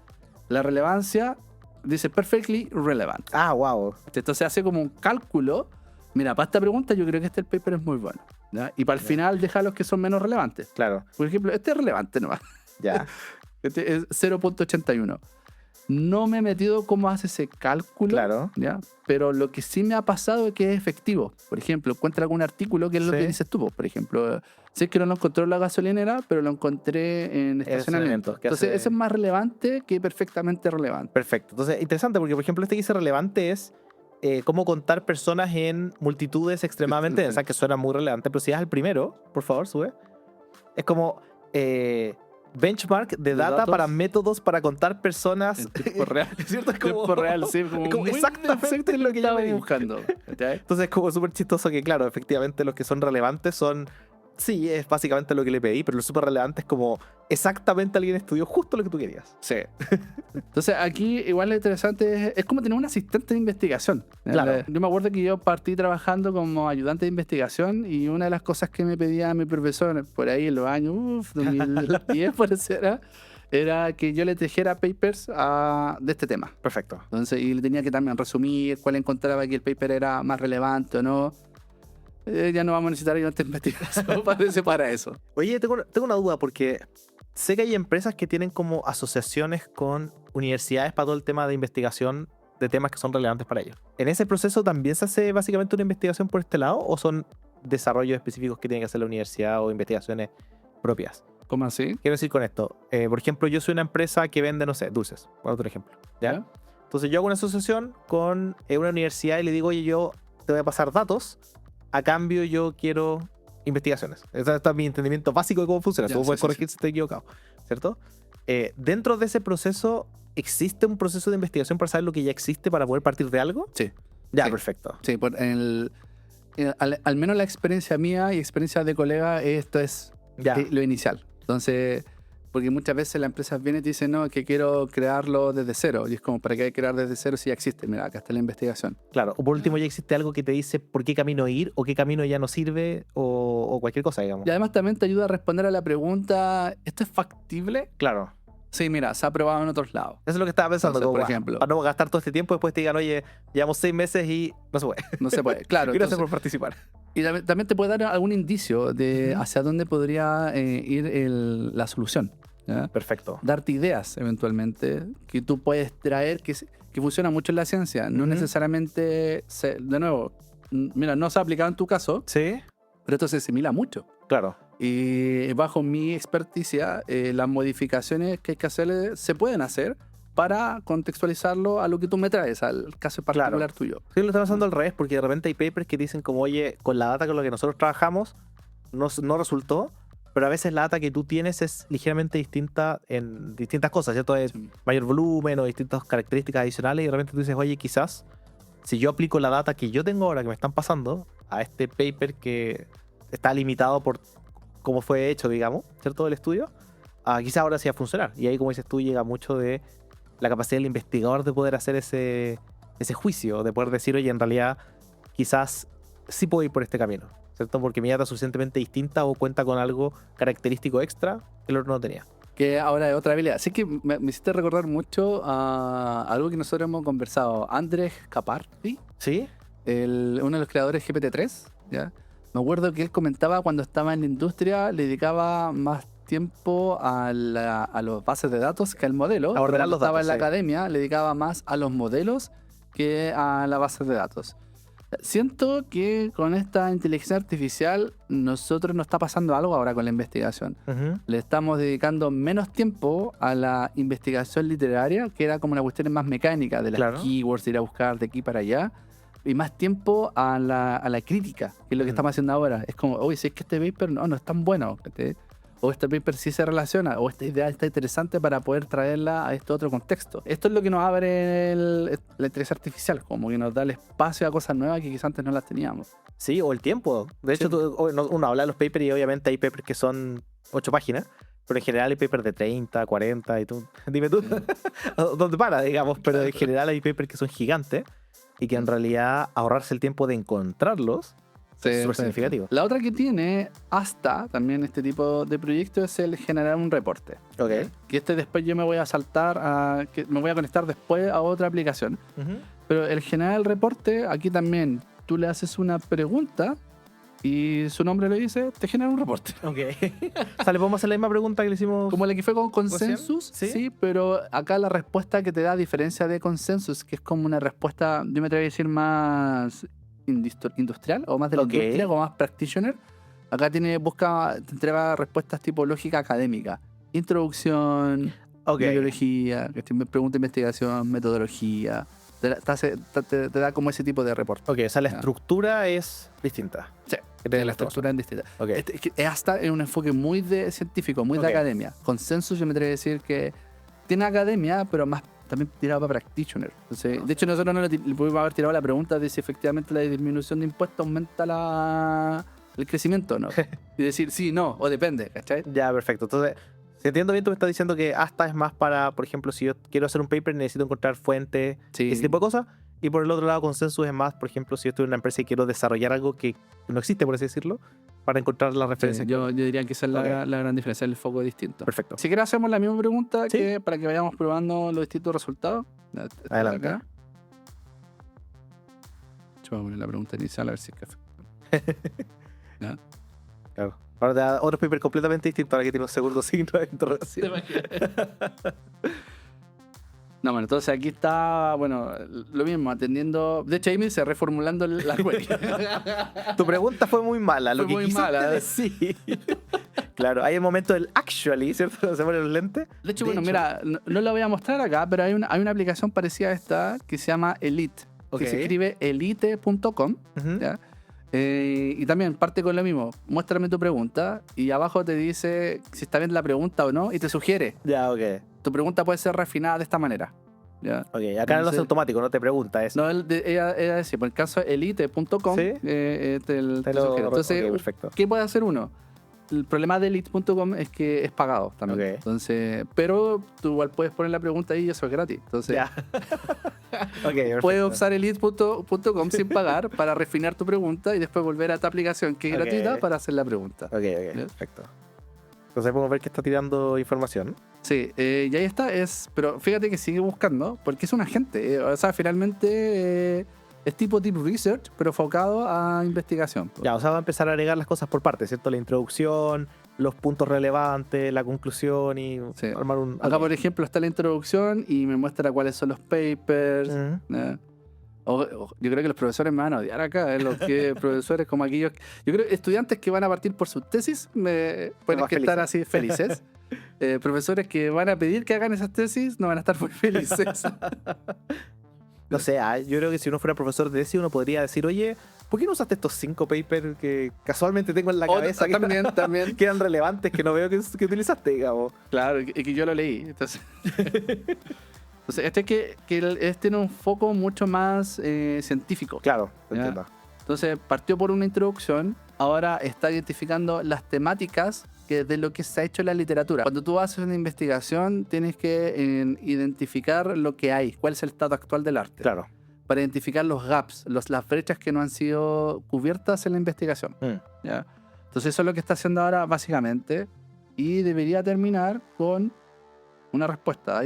la relevancia, dice perfectly relevant. Ah, wow. Entonces hace como un cálculo. Mira, para esta pregunta yo creo que el paper es muy bueno. ¿Ya? Y para el final deja los que son menos relevantes. Claro, Por ejemplo, este es relevante nomás. ya. Este es 0.81. No me he metido cómo hace ese cálculo, Claro. ¿ya? Pero lo que sí me ha pasado es que es efectivo. Por ejemplo, encuentra algún artículo que es lo Sí. que dices tú. Por ejemplo, sé que no lo encontré en la gasolinera, pero lo encontré en estacionamiento. estacionamiento, que Entonces, hace- eso es más relevante que perfectamente relevante. Perfecto. Entonces, interesante porque, por ejemplo, este que dice relevante es cómo contar personas en multitudes extremadamente densas, que suena muy relevante, pero si das al primero, por favor, sube. Es como benchmark de data datos. para métodos para contar personas En tiempo real. ¿Es cierto? Es como, Tiempo real, sí. Como, es como muy exactamente lo que yo estaba pedí. buscando. ¿Cachai? Entonces es como súper chistoso que, claro, efectivamente los que son relevantes son... Sí, es básicamente lo que le pedí, pero lo súper relevante es como exactamente alguien estudió justo lo que tú querías. Sí. Entonces aquí igual lo interesante es como tener un asistente de investigación. Claro. Yo me acuerdo que yo partí trabajando como ayudante de investigación y una de las cosas que me pedía mi profesor por ahí en los años 2010 por eso era que yo le tejera papers de este tema. Perfecto. Entonces, y le tenía que también resumir cuál encontraba que el paper era más relevante o no. Ya no vamos a necesitar ayudante de investigación para eso. Oye, tengo una duda porque sé que hay empresas que tienen como asociaciones con universidades para todo el tema de investigación de temas que son relevantes para ellos. ¿En ese proceso también se hace básicamente una investigación por este lado o son desarrollos específicos que tiene que hacer la universidad o investigaciones propias? ¿Cómo así? Quiero decir con esto, por ejemplo, yo soy una empresa que vende, no sé, dulces, por otro ejemplo. ¿Ya? Entonces yo hago una asociación con una universidad y le digo, oye, yo te voy a pasar datos, a cambio yo quiero investigaciones. Ese es mi entendimiento básico de cómo funciona. Ya, Tú sí, puedes sí, corregir si estoy equivocado, ¿cierto? Dentro de ese proceso, ¿existe un proceso de investigación para saber lo que ya existe para poder partir de algo? Sí. Ya, Sí. perfecto. Sí, al menos la experiencia mía y experiencia de colega, esto es Ya. lo inicial. Entonces, porque muchas veces las empresas vienen y te dicen, no, que quiero crearlo desde cero. Y es como, ¿para qué crear desde cero si ya existe? Mira, acá está la investigación. Claro. O por último, ya existe algo que te dice por qué camino ir o qué camino ya no sirve o cualquier cosa, digamos. Y además también te ayuda a responder a la pregunta, ¿esto es factible? Claro. Sí, mira, se ha probado en otros lados. Eso es lo que estaba pensando. Entonces, como, por ejemplo. para no gastar todo este tiempo, después te digan, oye, llevamos 6 meses y no se puede. No se puede. Claro. Gracias entonces- por participar. y también te puede dar algún indicio de Ujú. hacia dónde podría ir la solución. ¿ya? Perfecto. Darte ideas eventualmente que tú puedes traer que funciona mucho en la ciencia. No Ujú. necesariamente, de nuevo, mira, no se ha aplicado en tu caso, Sí, pero esto se asimila mucho. claro. Y bajo mi experticia, las modificaciones que hay que hacerle se pueden hacer para contextualizarlo a lo que tú me traes, al caso particular Claro. tuyo. Sí, lo está pasando al revés, porque de repente hay papers que dicen como, oye, con la data con la que nosotros trabajamos no resultó, pero a veces la data que tú tienes es ligeramente distinta en distintas cosas, ¿cierto? Es Sí. mayor volumen o distintas características adicionales y de repente tú dices, oye, quizás si yo aplico la data que yo tengo ahora, que me están pasando, a este paper que está limitado por cómo fue hecho, digamos, ¿cierto? El estudio, quizás ahora sí va a funcionar. Y ahí, como dices tú, llega mucho de la capacidad del investigador de poder hacer ese juicio, de poder decir, oye, en realidad quizás sí puedo ir por este camino, ¿cierto? Porque mi data es suficientemente distinta o cuenta con algo característico extra que el otro no tenía. Que ahora es otra habilidad. Así que me hiciste recordar mucho a algo que nosotros hemos conversado. Andrés Capardi, ¿Sí? uno de los creadores de GPT-3, ¿ya? Me acuerdo que él comentaba cuando estaba en la industria, le dedicaba más tiempo a los bases de datos que al modelo. A ordenar Cuando los estaba datos, en la sí. academia, le dedicaba más a los modelos que a la base de datos. Siento que con esta inteligencia artificial nosotros nos está pasando algo ahora con la investigación. Ujú. Le estamos dedicando menos tiempo a la investigación literaria, que era como una cuestión más mecánica, de las Claro. keywords, de ir a buscar de aquí para allá, y más tiempo a la crítica, que es lo que Ujú. estamos haciendo ahora. Es como, oye, si es que este paper no es tan bueno, ¿cachai? O este paper sí se relaciona, o esta idea está interesante para poder traerla a este otro contexto. Esto es lo que nos abre la inteligencia artificial, como que nos da el espacio a cosas nuevas que quizás antes no las teníamos. Sí, o el tiempo. De hecho, Sí. uno habla de los papers y obviamente hay papers que son 8 páginas, pero en general hay papers de 30, 40 y tú, dime tú, ¿dónde para, digamos? Pero en general hay papers que son gigantes y que en realidad ahorrarse el tiempo de encontrarlos súper sí. significativo. La otra que tiene hasta también este tipo de proyecto es el generar un reporte. Ok. Que después yo me voy a saltar que me voy a conectar después a otra aplicación. Ujú. Pero el generar el reporte, aquí también tú le haces una pregunta y su nombre le dice, te genera un reporte. Ok. O sea, le podemos hacer la misma pregunta que le hicimos. Como la que fue con Consensus, ¿Sí? sí, pero acá la respuesta que te da, a diferencia de Consensus, que es como una respuesta, yo me atrevo a decir más industrial o más de la Ok. industria, como más practitioner. Acá te entrega respuestas tipo lógica académica, introducción, Ok. biología, pregunta de investigación, metodología. Te da como ese tipo de reporte. Ok, o sea, la Ya. estructura es distinta. Sí, Que tiene la las dos. estructura es distinta. Ok. Es hasta en un enfoque muy de científico, muy de Ok. academia. Consensus, yo me atrevo a decir que tiene academia, pero más también tirado para practitioner. Entonces, de hecho, nosotros no le pudimos haber tirado la pregunta de si efectivamente la disminución de impuestos aumenta el crecimiento o no. Y decir sí, no, o depende, ¿cachai? Ya, perfecto. Entonces, si entiendo bien, tú me estás diciendo que hasta es más para, por ejemplo, si yo quiero hacer un paper, necesito encontrar fuentes, Sí. ese tipo de cosas. Y por el otro lado, consensus es más, por ejemplo, si yo estoy en una empresa y quiero desarrollar algo que no existe, por así decirlo, para encontrar la referencia. Sí, yo diría que esa es Ok. la gran diferencia, el foco es distinto. Perfecto. Si quieres hacemos la misma pregunta Sí. para que vayamos probando los distintos resultados. Adelante. Acá. Yo voy a poner la pregunta inicial a ver si es que ¿Ya? Claro. Ahora te da otro paper completamente distinto, ahora que tiene un segundo signo de interrogación. No, bueno, entonces aquí está, bueno, lo mismo, atendiendo. De hecho, ahí me dice reformulando la query. Tu pregunta fue muy mala, lo Fue que muy quisiste mala. decir. Claro, hay el momento del actually, ¿cierto? Cuando se ponen los lentes. De hecho, De bueno, hecho. mira, no la voy a mostrar acá, pero hay una aplicación parecida a esta que se llama Elite, Ok. que se escribe elite.com. Ujú. ¿Ya? Y también parte con lo mismo, muéstrame tu pregunta y abajo te dice si está bien la pregunta o no y te sugiere, Ya, ok. tu pregunta puede ser refinada de esta manera. ¿Ya? Ok, acá no lo hace Entonces- automático, no te pregunta eso. No, ella decía, por el caso elite.com, ¿Sí? te Te sugiere. lo... Entonces, ok, perfecto. ¿qué puede hacer uno? El problema de elite.com es que es pagado también. Ok. Entonces, pero tú igual puedes poner la pregunta ahí y eso es gratis. Entonces, Ya. Ok, perfecto. puedes usar elite.com sin pagar para refinar tu pregunta y después volver a tu aplicación que es Ok. gratuita para hacer la pregunta. Ok, perfecto. Entonces podemos ver que está tirando información. Sí, y ahí está, pero fíjate que sigue buscando, porque es un agente. O sea, finalmente es tipo deep research, pero enfocado a investigación. Ya, o sea, va a empezar a agregar las cosas por partes, ¿cierto? La introducción, los puntos relevantes, la conclusión y Sí. armar un... Acá, por ejemplo, está la introducción y me muestra cuáles son los papers. Ujú. ¿no? Yo creo que los profesores me van a odiar acá, los que profesores como aquellos. Yo creo que estudiantes que van a partir por sus tesis pueden más que estar así felices. Profesores que van a pedir que hagan esas tesis no van a estar muy felices. No sé, yo creo que si uno fuera profesor de tesis, uno podría decir, oye, ¿por qué no usaste estos 5 papers que casualmente tengo en la cabeza También. que eran relevantes, que no veo que utilizaste, digamos? Claro, y que yo lo leí. Entonces, este tiene un foco mucho más científico. Claro, te Ya. entiendo. Entonces partió por una introducción, ahora está identificando las temáticas de lo que se ha hecho en la literatura. Cuando tú haces una investigación, tienes que identificar lo que hay, cuál es el estado actual del arte. Claro. Para identificar los gaps, las brechas que no han sido cubiertas en la investigación. Mm. ¿Ya? Entonces eso es lo que está haciendo ahora básicamente y debería terminar con una respuesta.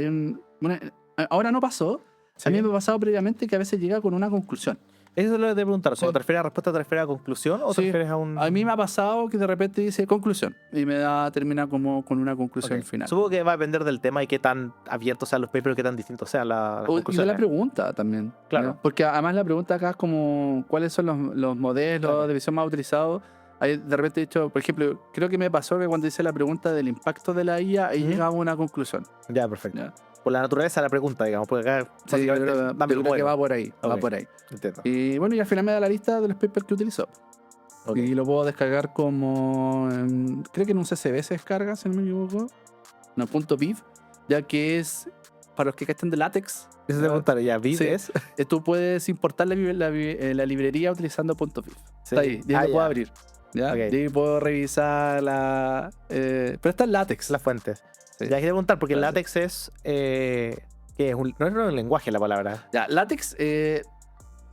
Ahora no pasó, Sí. a mí me ha pasado previamente que a veces llega con una conclusión. Eso es lo que te preguntar. Sí. ¿Cuando te refieres a respuesta, te refieres a conclusión o te Sí. refieres a un...? A mí me ha pasado que de repente dice conclusión y termina como con una conclusión Ok. final. Supongo que va a depender del tema y qué tan abiertos sean los papers, qué tan distintos sean las Y de conclusiones. la pregunta también. Claro. ¿no? Porque además la pregunta acá es como cuáles son los modelos Claro. de visión más utilizados. Ahí de repente he dicho, por ejemplo, creo que me pasó que cuando hice la pregunta del impacto de la IA, ahí Ujú. llegaba a una conclusión. Ya, perfecto. ¿ya? Por la naturaleza de la pregunta, digamos, porque acá Sí, básicamente yo dame creo el que modelo. va por ahí. Va Ok. por ahí. Entiendo. Y bueno, y al final me da la lista de los papers que utilizó. Ok. Y lo puedo descargar como. Creo que en un CSV se descarga, si no me equivoco. No, .viv, ya que es. Para los que estén de látex, Eso te preguntaron, ya, ¿vives? Sí. Sí. tú puedes importar la librería utilizando .viv. Está ahí, y ahí lo puedo abrir. ¿ya? Ok. Y ahí puedo revisar la. Pero está en látex. Las fuentes. Sí. Ya quería preguntar, porque el Claro. látex es... ¿qué es? No es un lenguaje la palabra. Ya, látex.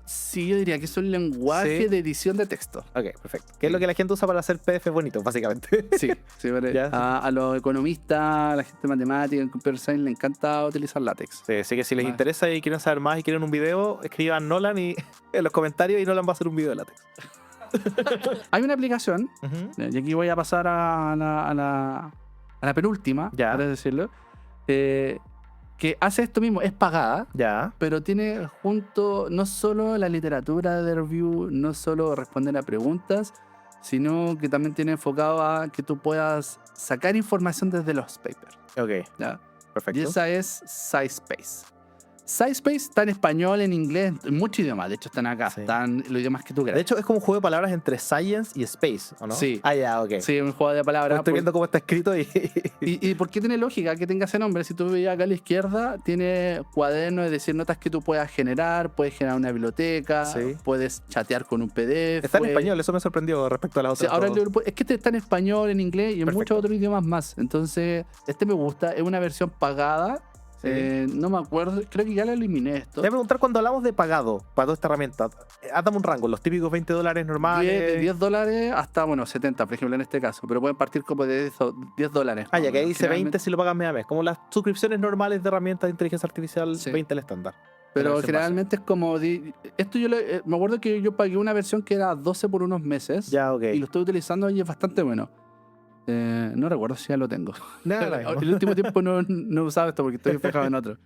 Sí, yo diría que es un lenguaje Sí. de edición de texto. Ok, perfecto. ¿Qué es lo que la gente usa para hacer PDF bonitos, básicamente? Sí, sí, pero Ya. a los economistas, a la gente de matemática, en computer science, le encanta utilizar látex. Sí, así que si les Más. interesa y quieren saber más y quieren un video, escriban Nolan y en los comentarios y Nolan va a hacer un video de látex. Hay una aplicación, Ujú. y aquí voy a pasar a la penúltima, Ya. por así decirlo, que hace esto mismo, es pagada, Ya. pero tiene junto no solo la literatura de review, no solo responder a preguntas, sino que también tiene enfocado a que tú puedas sacar información desde los papers. Ok, ¿Ya? perfecto. Y esa es SciSpace. SciSpace está en español, en inglés, en muchos idiomas. De hecho, están acá, Sí. están los idiomas que tú De quieras. hecho, es como un juego de palabras entre science y space, ¿o no? Sí. Ah, ya, ok. Sí, un juego de palabras. Estoy viendo cómo está escrito y... ¿Y por qué tiene lógica que tenga ese nombre? Si tú veías acá a la izquierda, tiene cuadernos, es decir, notas que tú puedas generar, puedes generar una biblioteca, Sí. puedes chatear con un PDF. Está en español, eso me sorprendió respecto a las Sí, otras. ahora el dos. libro, es que este está en español, en inglés y en Perfecto. muchos otros idiomas más. Entonces, este me gusta, es una versión pagada. Sí. No me acuerdo, creo que ya la eliminé esto. Te voy a preguntar cuando hablamos de pagado para toda esta herramienta. Dame un rango, los típicos $20 normales. De $10 hasta, bueno, 70, por ejemplo, en este caso. Pero pueden partir como de $10. Ah, ya que ahí Bueno, dice 20 generalmente- si lo pagan mes a mes. Como las suscripciones normales de herramientas de inteligencia artificial, Sí. 20 el estándar. Pero versión generalmente es como... esto yo me acuerdo que yo pagué una versión que era 12 por unos meses. Ya, ok. Y lo estoy utilizando y es bastante bueno. No recuerdo si ya lo tengo. Nada, mismo. El último tiempo no he usado esto porque estoy enfocado en otro.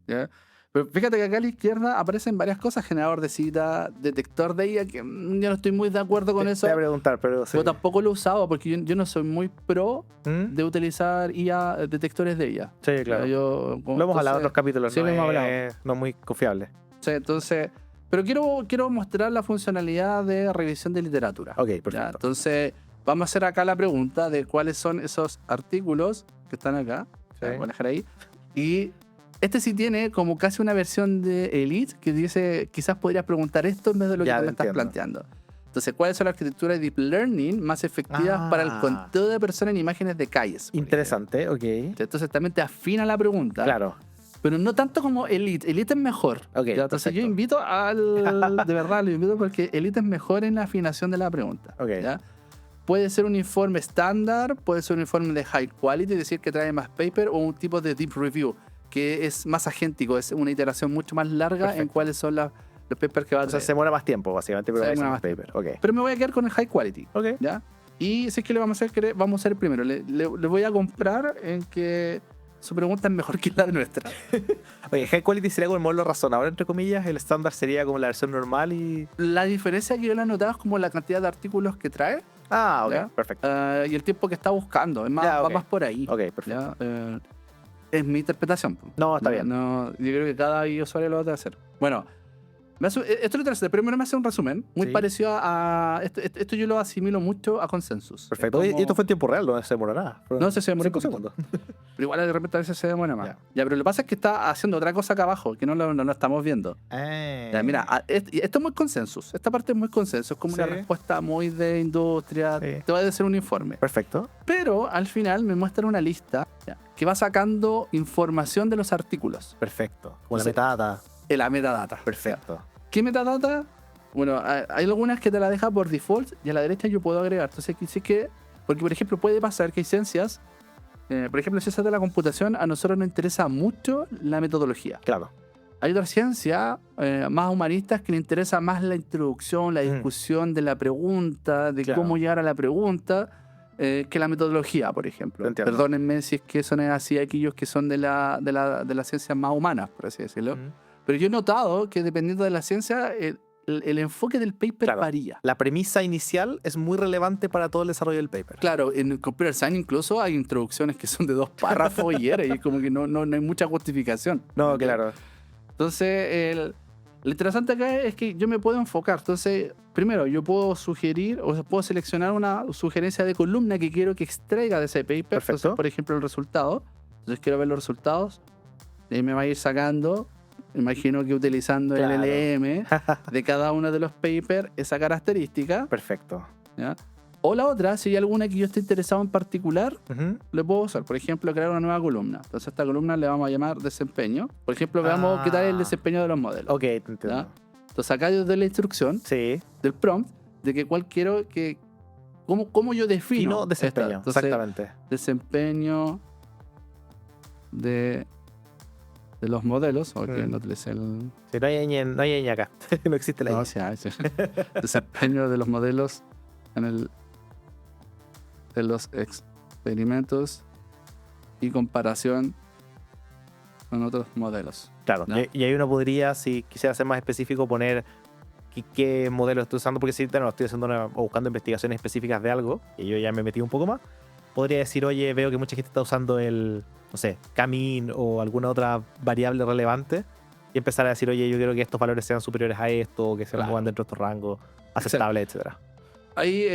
¿Ya? Pero fíjate que acá a la izquierda aparecen varias cosas. Generador de cita, detector de IA, que yo no estoy muy de acuerdo con Te eso. voy a preguntar, pero sí. Pero tampoco lo he usado porque yo no soy muy pro ¿Mm? de utilizar IA, detectores de IA. Sí, claro. Lo Lo hemos hablado en los capítulos, sí, no, lo hemos hablado. no muy confiable. Sí, entonces, pero quiero mostrar la funcionalidad de revisión de literatura. Ok, ¿Ya? perfecto. Entonces, vamos a hacer acá la pregunta de cuáles son esos artículos que están acá. Sí. Voy a dejar ahí. Y este sí tiene como casi una versión de Elite que dice, quizás podrías preguntar esto en vez de lo Ya, que tú te me estás entiendo. planteando. Entonces, ¿cuáles son las arquitecturas de Deep Learning más efectivas Ah. para el conteo de personas en imágenes de calles? por Interesante, ok. ejemplo? Entonces, también te afina la pregunta. Claro. Pero no tanto como Elite. Elite es mejor. Ok, ¿Ya? Entonces perfecto. yo invito de verdad, lo invito porque Elite es mejor en la afinación de la pregunta. Ok. ¿Ya? Puede ser un informe estándar, puede ser un informe de high quality, es decir, que trae más paper, o un tipo de deep review, que es más agéntico, es una iteración mucho más larga en Perfecto. cuáles son los papers que va a O sea, traer. se demora más tiempo, básicamente, pero Se es demora un más paper. Ok. Pero me voy a quedar con el high quality. Ok. ¿Ya? Y si es que le vamos a hacer, vamos a hacer primero. Le voy a comprar en que su pregunta es mejor que la de nuestra. Oye, High Quality sería como el modelo razonable, entre comillas. El estándar sería como la versión normal y. La diferencia que yo le he notado es como la cantidad de artículos que trae. Ah, ok, ¿Ya? perfecto. Y el tiempo que está buscando. Es más, Ya, va ok. más por ahí. Ok, perfecto. ¿Ya? Es mi interpretación. No, está bien. No, yo creo que cada usuario lo va a hacer. Bueno, esto es lo interesante. Primero me hace un resumen muy Sí. parecido a. Esto yo lo asimilo mucho a Consensus. Perfecto. Es Oye, como- y esto fue en tiempo real, no se demora nada. No, se demora 5 un poquito. segundos. Pero igual de repente a veces se demora más. Ya. Ya, pero lo que pasa es que está haciendo otra cosa acá abajo, que no lo estamos viendo. Ya, mira, esto es muy consensus. Esta parte es muy consensus. Es como una Sí. respuesta muy de industria. Sí. Te va a decir un informe. Perfecto. Pero al final me muestra una lista ya, que va sacando información de los artículos. Perfecto. Como la Sí. metadata. En la metadata. Perfecto. ¿Qué metadata? Bueno, hay algunas que te la deja por default y a la derecha yo puedo agregar. Entonces, sí que, porque por ejemplo puede pasar que hay ciencias, por ejemplo, ciencias de la computación, a nosotros nos interesa mucho la metodología. Claro. Hay otras ciencias más humanistas que le interesa más la introducción, la Mm. discusión de la pregunta, de Claro. cómo llegar a la pregunta, que la metodología, por ejemplo. Te entiendo. Perdónenme si es que eso no es así, aquellos que son de las ciencias más humanas, por así decirlo. Ujú. Pero yo he notado que dependiendo de la ciencia, el enfoque del paper Claro. varía. La premisa inicial es muy relevante para todo el desarrollo del paper. Claro, en Computer Science incluso hay introducciones que son de 2 párrafos y era, y como que no hay mucha justificación. No, claro. Entonces, lo interesante acá es que yo me puedo enfocar. Entonces, primero, yo puedo sugerir o sea, puedo seleccionar una sugerencia de columna que quiero que extraiga de ese paper. Perfecto. Entonces, por ejemplo, el resultado. Entonces, quiero ver los resultados. Y ahí me va a ir sacando, imagino que utilizando Claro. el LLM de cada uno de los papers, esa característica. Perfecto. ¿Ya? O la otra, si hay alguna que yo esté interesado en particular, Ujú. le puedo usar. Por ejemplo, crear una nueva columna. Entonces, a esta columna le vamos a llamar desempeño. Por ejemplo, veamos qué tal es el desempeño de los modelos. Ok, te entiendo. ¿Ya? Entonces acá yo doy la instrucción Sí. del prompt de que cuál quiero que... ¿Cómo yo defino? Fino desempeño. esta? Entonces, Exactamente. desempeño de los modelos. Ok, Mm. no utilicé el... Sí, no hay ñ acá. No existe la ñ. No, sí, sí. Desempeño de los modelos de los experimentos y comparación con otros modelos. Claro. ¿no? Y ahí uno podría, si quisiera ser más específico, poner qué modelo estoy usando, porque si estoy haciendo o buscando investigaciones específicas de algo, y yo ya me metí un poco más, podría decir, oye, veo que mucha gente está usando el, no sé, K-mean o alguna otra variable relevante, y empezar a decir, oye, yo quiero que estos valores sean superiores a esto, o que se muevan dentro de estos rangos aceptables, etcétera. Ahí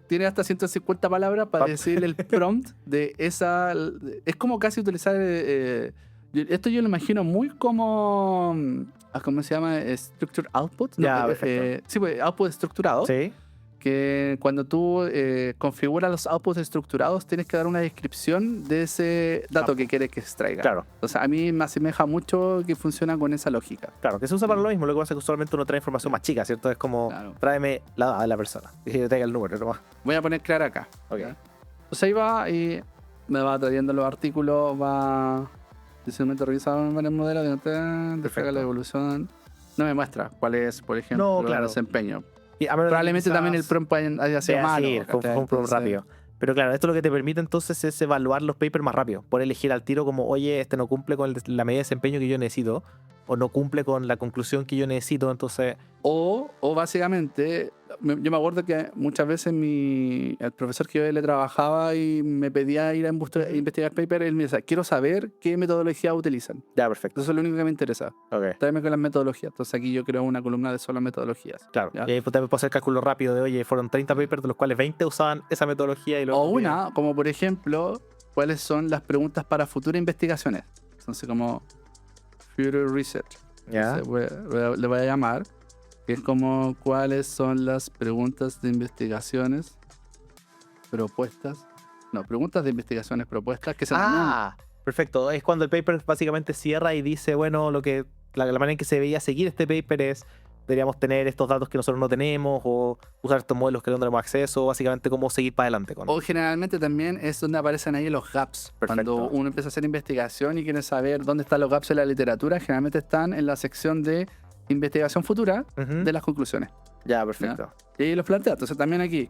tiene hasta 150 palabras para decir el prompt de esa... Es como casi utilizar... esto yo lo imagino muy como... ¿Cómo se llama? Structure output. ¿no? Ya, perfecto. Sí, pues output estructurado. Sí, Que cuando tú configuras los outputs estructurados tienes que dar una descripción de ese dato que quieres que extraiga. claro. O sea, a mí me asemeja mucho que funciona con esa lógica. Claro, que se usa para lo mismo. Lo que pasa es que usualmente uno trae información más chica, ¿cierto? Es como, Claro. tráeme la edad de la persona. Y que traiga el número, nomás. Voy a poner clara acá. Ok. ¿ya? Entonces ahí va y me va trayendo los artículos, va diciendo revisado en varios modelos, descarga Perfecto. la evolución. No me muestra cuál es, por ejemplo, No, claro. el desempeño. Y a menos Probablemente quizás también el prompt haya sido sea malo. así, fue ¿cachai? un prompt Entonces, rápido. Pero claro, esto lo que te permite entonces es evaluar los papers más rápido. Poder elegir al tiro como, oye, este no cumple con la medida de desempeño que yo necesito, o no cumple con la conclusión que yo necesito, entonces... O básicamente, yo me acuerdo que muchas veces el profesor que yo le trabajaba y me pedía ir a investigar paper, él me decía, quiero saber qué metodología utilizan. Ya, perfecto. Eso es lo único que me interesa. Ok, Tráeme con las metodologías. Entonces aquí yo creo una columna de solo metodologías. claro. ¿ya? Y ahí también puedo hacer cálculo rápido de, oye, fueron 30 papers de los cuales 20 usaban esa metodología y luego... O una, como por ejemplo, cuáles son las preguntas para futuras investigaciones. Entonces como Future Research. Ya. Entonces, le voy a llamar, que es como cuáles son las preguntas de investigaciones propuestas. No, preguntas de investigaciones propuestas que se Perfecto. Es cuando el paper básicamente cierra y dice, bueno, la manera en que se debería seguir este paper es, deberíamos tener estos datos que nosotros no tenemos, o usar estos modelos que no tenemos acceso, básicamente cómo seguir para adelante con... O generalmente también es donde aparecen ahí los gaps. Perfecto. Cuando uno empieza a hacer investigación y quiere saber dónde están los gaps en la literatura, generalmente están en la sección de investigación futura Ujú. de las conclusiones. Ya, perfecto. Y ahí los plantea. Entonces también aquí,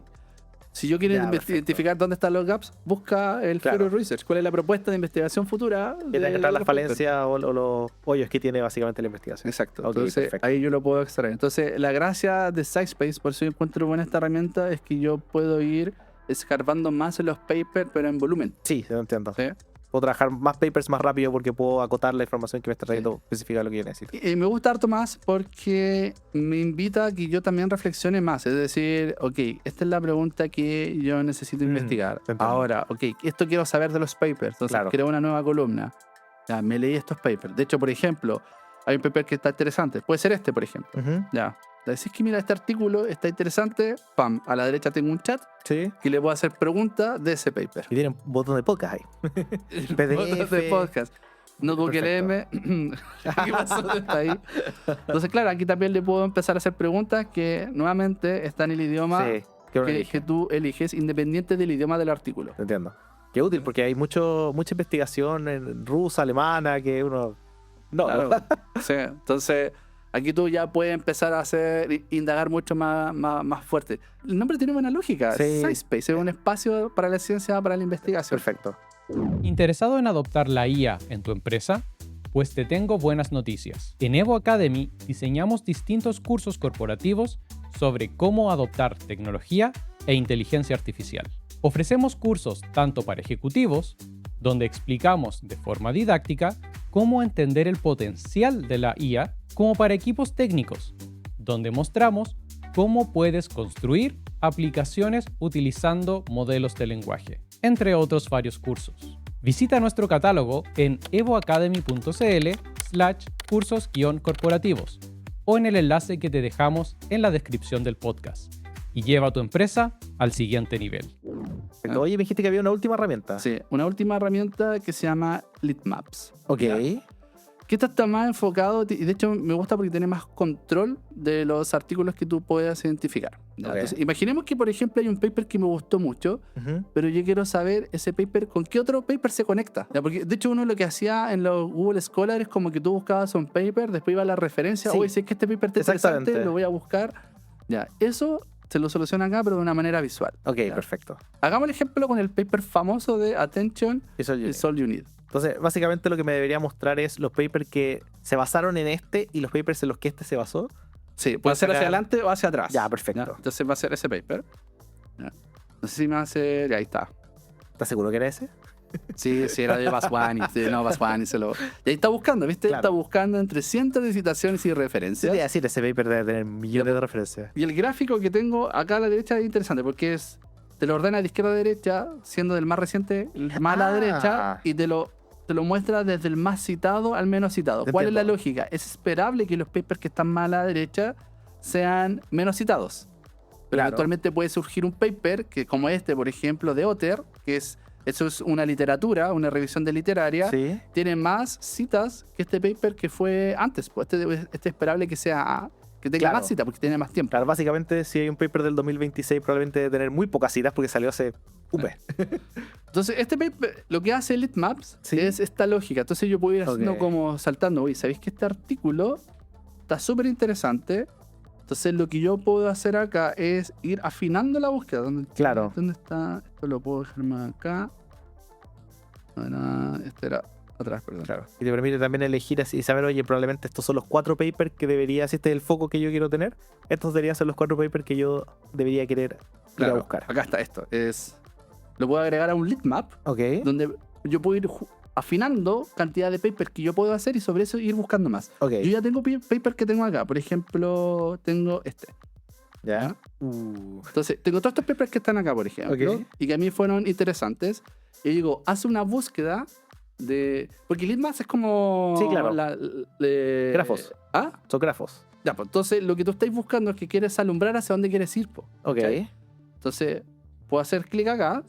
si yo quiero Ya, perfecto. identificar dónde están los gaps, busca el Claro. Future Research. ¿Cuál es la propuesta de investigación futura? Que tenga que entrar las los papers? falencias o los hoyos que tiene básicamente la investigación. Exacto. Ok, Entonces perfecto. ahí yo lo puedo extraer. Entonces la gracia de SciSpace, por eso yo encuentro buena esta herramienta, es que yo puedo ir escarbando más en los papers, pero en volumen. Sí, lo entiendo. ¿sí? Puedo trabajar más papers más rápido porque puedo acotar la información que me está trayendo específica de lo que yo necesito. Y me gusta harto más porque me invita a que yo también reflexione más. Es decir, ok, esta es la pregunta que yo necesito investigar. entiendo. Ahora, ok, esto quiero saber de los papers. Entonces, Claro. creo una nueva columna. Ya, me leí estos papers. De hecho, por ejemplo, hay un paper que está interesante. Puede ser este, por ejemplo. Ujú. Ya. Le decís que mira, este artículo está interesante. Pam, a la derecha tengo un chat Sí. que le puedo hacer preguntas de ese paper. Y tienen un botón de podcast ahí. Botones de podcast. Notebook LM. ¿Qué pasó? Está ahí. Entonces, claro, aquí también le puedo empezar a hacer preguntas que nuevamente están en el idioma Sí. Que uno que elige. tú eliges, independiente del idioma del artículo. Entiendo. Qué útil porque hay mucha investigación en rusa, alemana, que uno... No, Claro. Sí, entonces, aquí tú ya puedes empezar a indagar mucho más fuerte. El nombre tiene buena lógica. Sí. SciSpace es un espacio para la ciencia, para la investigación. Perfecto. ¿Interesado en adoptar la IA en tu empresa? Pues te tengo buenas noticias. En Evo Academy diseñamos distintos cursos corporativos sobre cómo adoptar tecnología e inteligencia artificial. Ofrecemos cursos tanto para ejecutivos, donde explicamos de forma didáctica cómo entender el potencial de la IA, como para equipos técnicos, donde mostramos cómo puedes construir aplicaciones utilizando modelos de lenguaje, entre otros varios cursos. Visita nuestro catálogo en evoacademy.cl/cursos-corporativos o en el enlace que te dejamos en la descripción del podcast y lleva a tu empresa al siguiente nivel. Perfecto. Oye, me dijiste que había una última herramienta. Sí, una última herramienta que se llama Litmaps. Ok. ¿ya? que esta está más enfocado, y de hecho me gusta porque tiene más control de los artículos que tú puedas identificar. ¿Ya? Ok. Entonces, imaginemos que, por ejemplo, hay un paper que me gustó mucho, Ujú. pero yo quiero saber ese paper con qué otro paper se conecta. ¿Ya? Porque de hecho uno lo que hacía en los Google Scholar es como que tú buscabas un paper, después iba a la referencia, Sí. oye, si es que este paper está interesante, Exactamente. lo voy a buscar. Ya, eso se lo soluciona acá, pero de una manera visual. Ok, ¿Ya? perfecto. Hagamos el ejemplo con el paper famoso de Attention Eso yo- is all you need. Entonces, básicamente lo que me debería mostrar es los papers que se basaron en este y los papers en los que este se basó. Sí, Puedo puede ser hacia sacar- adelante o hacia atrás. Ya, perfecto. Entonces va a ser ese paper. Ya. No sé si me va a hacer. Ya, ahí está. ¿Estás seguro que era ese? Sí, sí, era de Baswani. Sí, no, Baswani se lo. Y ahí está buscando, ¿viste? Claro. Está buscando entre cientos de citaciones y Sí, referencias. te iba a decir, ese paper debe tener millones de referencias. Y el gráfico que tengo acá a la derecha es interesante porque te lo ordena de izquierda a derecha, siendo del más reciente el más a la Ah. derecha, y te lo muestra desde el más citado al menos citado. ¿Cuál es la Entiendo. lógica? Es esperable que los papers que están más a la derecha sean menos citados. Pero Claro. eventualmente puede surgir un paper que, como este, por ejemplo, de Otter, que eso es una literatura, una revisión de literaria, Sí. tiene más citas que este paper que fue antes. Pues este es esperable que tenga Claro. más citas porque tiene más tiempo. Claro, básicamente, si hay un paper del 2026, probablemente debe tener muy pocas citas porque salió hace un mes. Entonces, este paper, lo que hace Litmaps Sí. es esta lógica. Entonces, yo puedo ir haciendo Ok. como saltando. Oye, ¿sabéis que este artículo está súper interesante? Entonces, lo que yo puedo hacer acá es ir afinando la búsqueda. Claro. ¿Dónde está? Esto lo puedo dejar más acá. Este era atrás, perdón. Claro. Y te permite también elegir así y saber, oye, probablemente estos son los 4 papers que debería, si este es el foco que yo quiero tener, estos deberían ser los 4 papers que yo debería querer ir Claro, a buscar. acá está esto. Lo puedo agregar a un Litmap Ok. donde yo puedo ir afinando cantidad de papers que yo puedo hacer y sobre eso ir buscando más. Ok. Yo ya tengo papers que tengo acá. Por ejemplo, tengo este. Ya. Entonces, tengo todos estos papers que están acá, por ejemplo, Ok. y que a mí fueron interesantes. Y yo digo, haz una búsqueda de... Porque Litmaps es como... Sí, claro. Grafos. ¿Ah? Son grafos. Ya, pues entonces lo que tú estáis buscando es que quieres alumbrar hacia dónde quieres ir, po. Ok. ¿Cachai? Entonces, puedo hacer clic acá.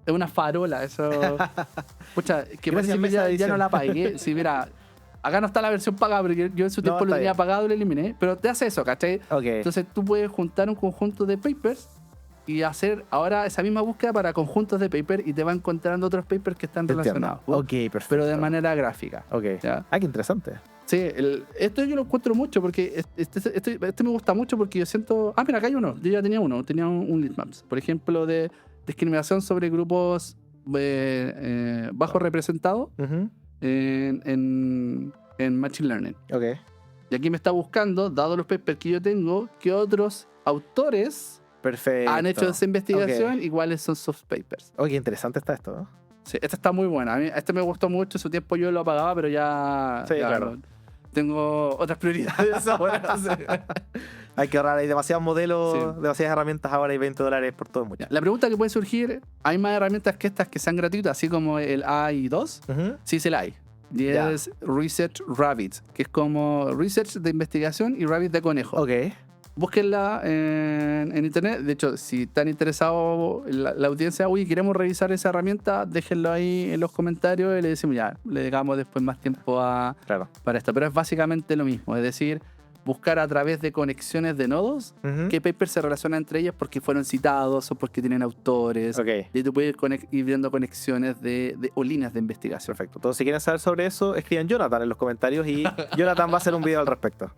Es una farola, eso... Pucha, que Gracias, parece que mesa de ya no edición. la pagué. Sí, mira, acá no está la versión pagada, porque yo en su tiempo lo está tenía bien. pagado y lo eliminé. Pero te hace eso, ¿cachai? Ok. Entonces tú puedes juntar un conjunto de papers y hacer ahora esa misma búsqueda para conjuntos de papers y te va encontrando otros papers que están Entiendo. relacionados. Ok, perfecto. Pero de manera gráfica. Ok. ¿Ya? Ah, qué interesante. Sí, esto yo lo encuentro mucho porque este me gusta mucho porque yo siento... Ah, mira, acá hay uno. Yo ya tenía uno. Tenía un Litmaps. Por ejemplo, de discriminación sobre grupos bajo representados Ujú. en Machine Learning. Ok. Y aquí me está buscando, dado los papers que yo tengo, qué otros autores Perfecto. han hecho esa investigación Ok. y cuáles son sus papers. Oh, qué interesante está esto, ¿no? Sí, esta está muy buena. A mí, este me gustó mucho. En su tiempo yo lo apagaba, pero ya... Sí, ya claro. tengo otras prioridades ahora. Sí. Hay que ahorrar, hay demasiados modelos, Sí. demasiadas herramientas ahora y $20 por todo mucho. Ya, la pregunta que puede surgir, ¿hay más herramientas que estas que sean gratuitas, así como el AI2? Ujú. Sí, se la hay. Y Ya. es Research Rabbit, que es como Research de investigación y Rabbit de conejo. Ok. Búsquenla en internet. De hecho, si están interesados la audiencia, uy, queremos revisar esa herramienta, déjenlo ahí en los comentarios y le decimos ya, le dedicamos después más tiempo Claro. para esto. Pero es básicamente lo mismo, es decir, buscar a través de conexiones de nodos Ujú. qué papers se relacionan entre ellos porque fueron citados o porque tienen autores. Ok. Y tú puedes ir viendo conexiones o líneas de investigación. Perfecto. Entonces, si quieren saber sobre eso, escriban Jonathan en los comentarios y Jonathan va a hacer un video al respecto.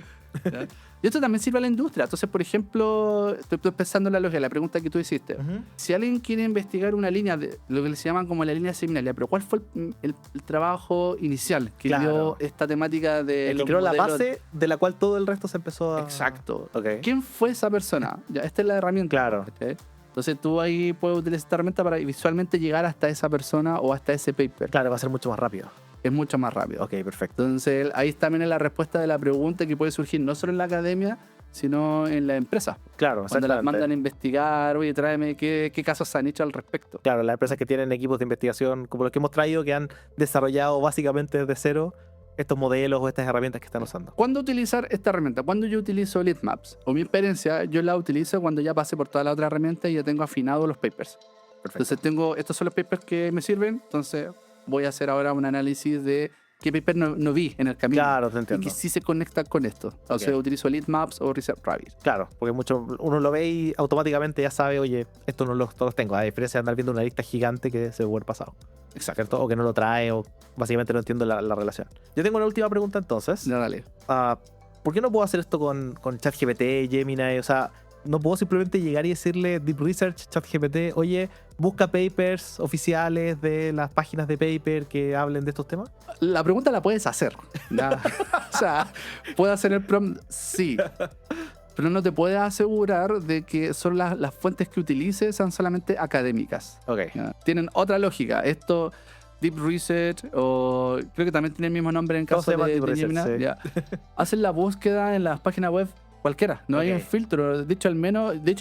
Y esto también sirve a la industria. Entonces, por ejemplo, estoy pensando en la lógica, la pregunta que tú hiciste. Ujú. Si alguien quiere investigar una línea, de lo que se llaman como la línea seminaria, pero ¿cuál fue el trabajo inicial que Claro. dio esta temática de El que los creó la modelos? base de la cual todo el resto se empezó a... Exacto. Ok. ¿Quién fue esa persona? Ya, esta es la herramienta. Claro. ¿cachai? Entonces tú ahí puedes utilizar esta herramienta para visualmente llegar hasta esa persona o hasta ese paper. Claro, va a ser mucho más rápido. Es mucho más rápido. Ok, perfecto. Entonces ahí también es la respuesta de la pregunta que puede surgir no solo en la academia, sino en las empresas. Claro, Cuando las exactamente. mandan a investigar, oye, tráeme qué casos se han hecho al respecto. Claro, las empresas que tienen equipos de investigación como los que hemos traído, que han desarrollado básicamente desde cero estos modelos o estas herramientas que están usando. ¿Cuándo utilizar esta herramienta? Cuando yo utilizo Litmaps, o mi experiencia, yo la utilizo cuando ya pasé por toda la otra herramienta y ya tengo afinados los papers. Perfecto. Entonces estos son los papers que me sirven, entonces voy a hacer ahora un análisis de qué paper no vi en el camino. Claro, te Y entiendo. que sí se conecta con esto. O sea, utilizo Lead Maps o Research Rabbit. Claro, porque uno lo ve y automáticamente ya sabe, oye, esto no los todos tengo, a diferencia de andar viendo una lista gigante que se hubiera pasado. ¿Cierto? O que no lo trae, o básicamente no entiendo la relación. Yo tengo una última pregunta entonces. Ya, dale. ¿Por qué no puedo hacer esto con ChatGPT, Gemini? O sea, no puedo simplemente llegar y decirle Deep Research, ChatGPT, oye, busca papers oficiales de las páginas de paper que hablen de estos temas. La pregunta la puedes hacer. ¿Ya? O sea, ¿puedo hacer el prompt? Sí. Pero no te puedes asegurar de que son las fuentes que utilices sean solamente académicas. Ok. ¿Ya? Tienen otra lógica. Esto, Deep Research, o creo que también tiene el mismo nombre en ¿Cómo caso se llama de Deep Research? Gemini. Sí. Ya. Hacen la búsqueda en las páginas web cualquiera. No hay Ok. un filtro. De hecho,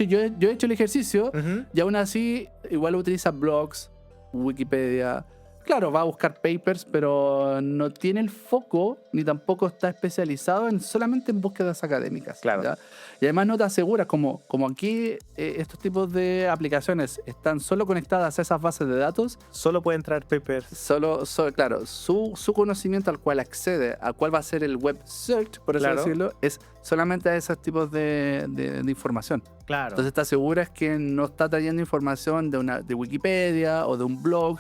yo he hecho el ejercicio y aún así igual utiliza blogs, Wikipedia. Claro, va a buscar papers, pero no tiene el foco ni tampoco está especializado solamente en búsquedas académicas. Claro. ¿ya? Y además no te aseguras, como aquí estos tipos de aplicaciones están solo conectadas a esas bases de datos, Solo pueden traer papers. claro, su conocimiento al cual accede, al cual va a ser el web search, por así Claro. decirlo, es solamente a esos tipos de información. Claro. Entonces te aseguras que no está trayendo información de Wikipedia o de un blog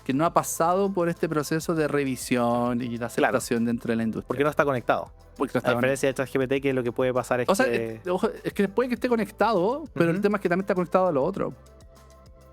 que no ha pasado por este proceso de revisión y de aceptación dentro de la industria. porque no está conectado. Porque no A está diferencia de ChatGPT, que lo que puede pasar es O sea, que... ojo, es que puede que esté conectado, pero el Ujú. tema es que también está conectado a lo otro.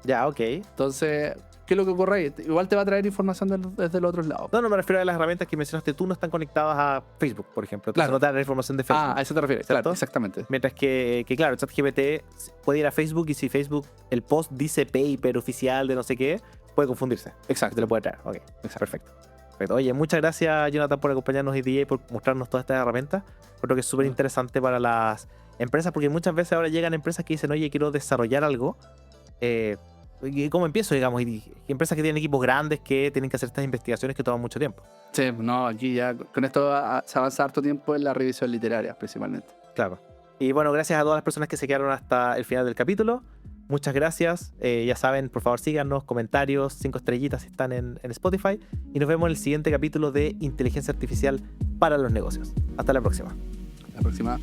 Ya, ok. Entonces, ¿qué es lo que ocurre ahí? Igual te va a traer información desde el otro lado. No, me refiero a las herramientas que mencionaste tú no están conectadas a Facebook, por ejemplo. Entonces Claro. no te da la información de Facebook. A eso te refieres. ¿Cierto? Claro, exactamente. Mientras que, claro, ChatGPT puede ir a Facebook y si Facebook, el post dice paper oficial de no sé qué, puede confundirse. Exacto. Te lo puede traer. Ok, perfecto. Perfecto. Oye, muchas gracias, Jonathan, por acompañarnos hoy día y por mostrarnos todas estas herramientas. Creo que es súper interesante para las empresas, porque muchas veces ahora llegan empresas que dicen, oye, quiero desarrollar algo. ¿Y cómo empiezo, digamos? Y empresas que tienen equipos grandes que tienen que hacer estas investigaciones que toman mucho tiempo. Sí, no, aquí ya con esto se avanza harto tiempo en la revisión literaria, principalmente. Claro. Y bueno, gracias a todas las personas que se quedaron hasta el final del capítulo. Muchas gracias. Ya saben, por favor síganos, comentarios, 5 estrellitas si están en Spotify. Y nos vemos en el siguiente capítulo de Inteligencia Artificial para los Negocios. Hasta la próxima. La próxima.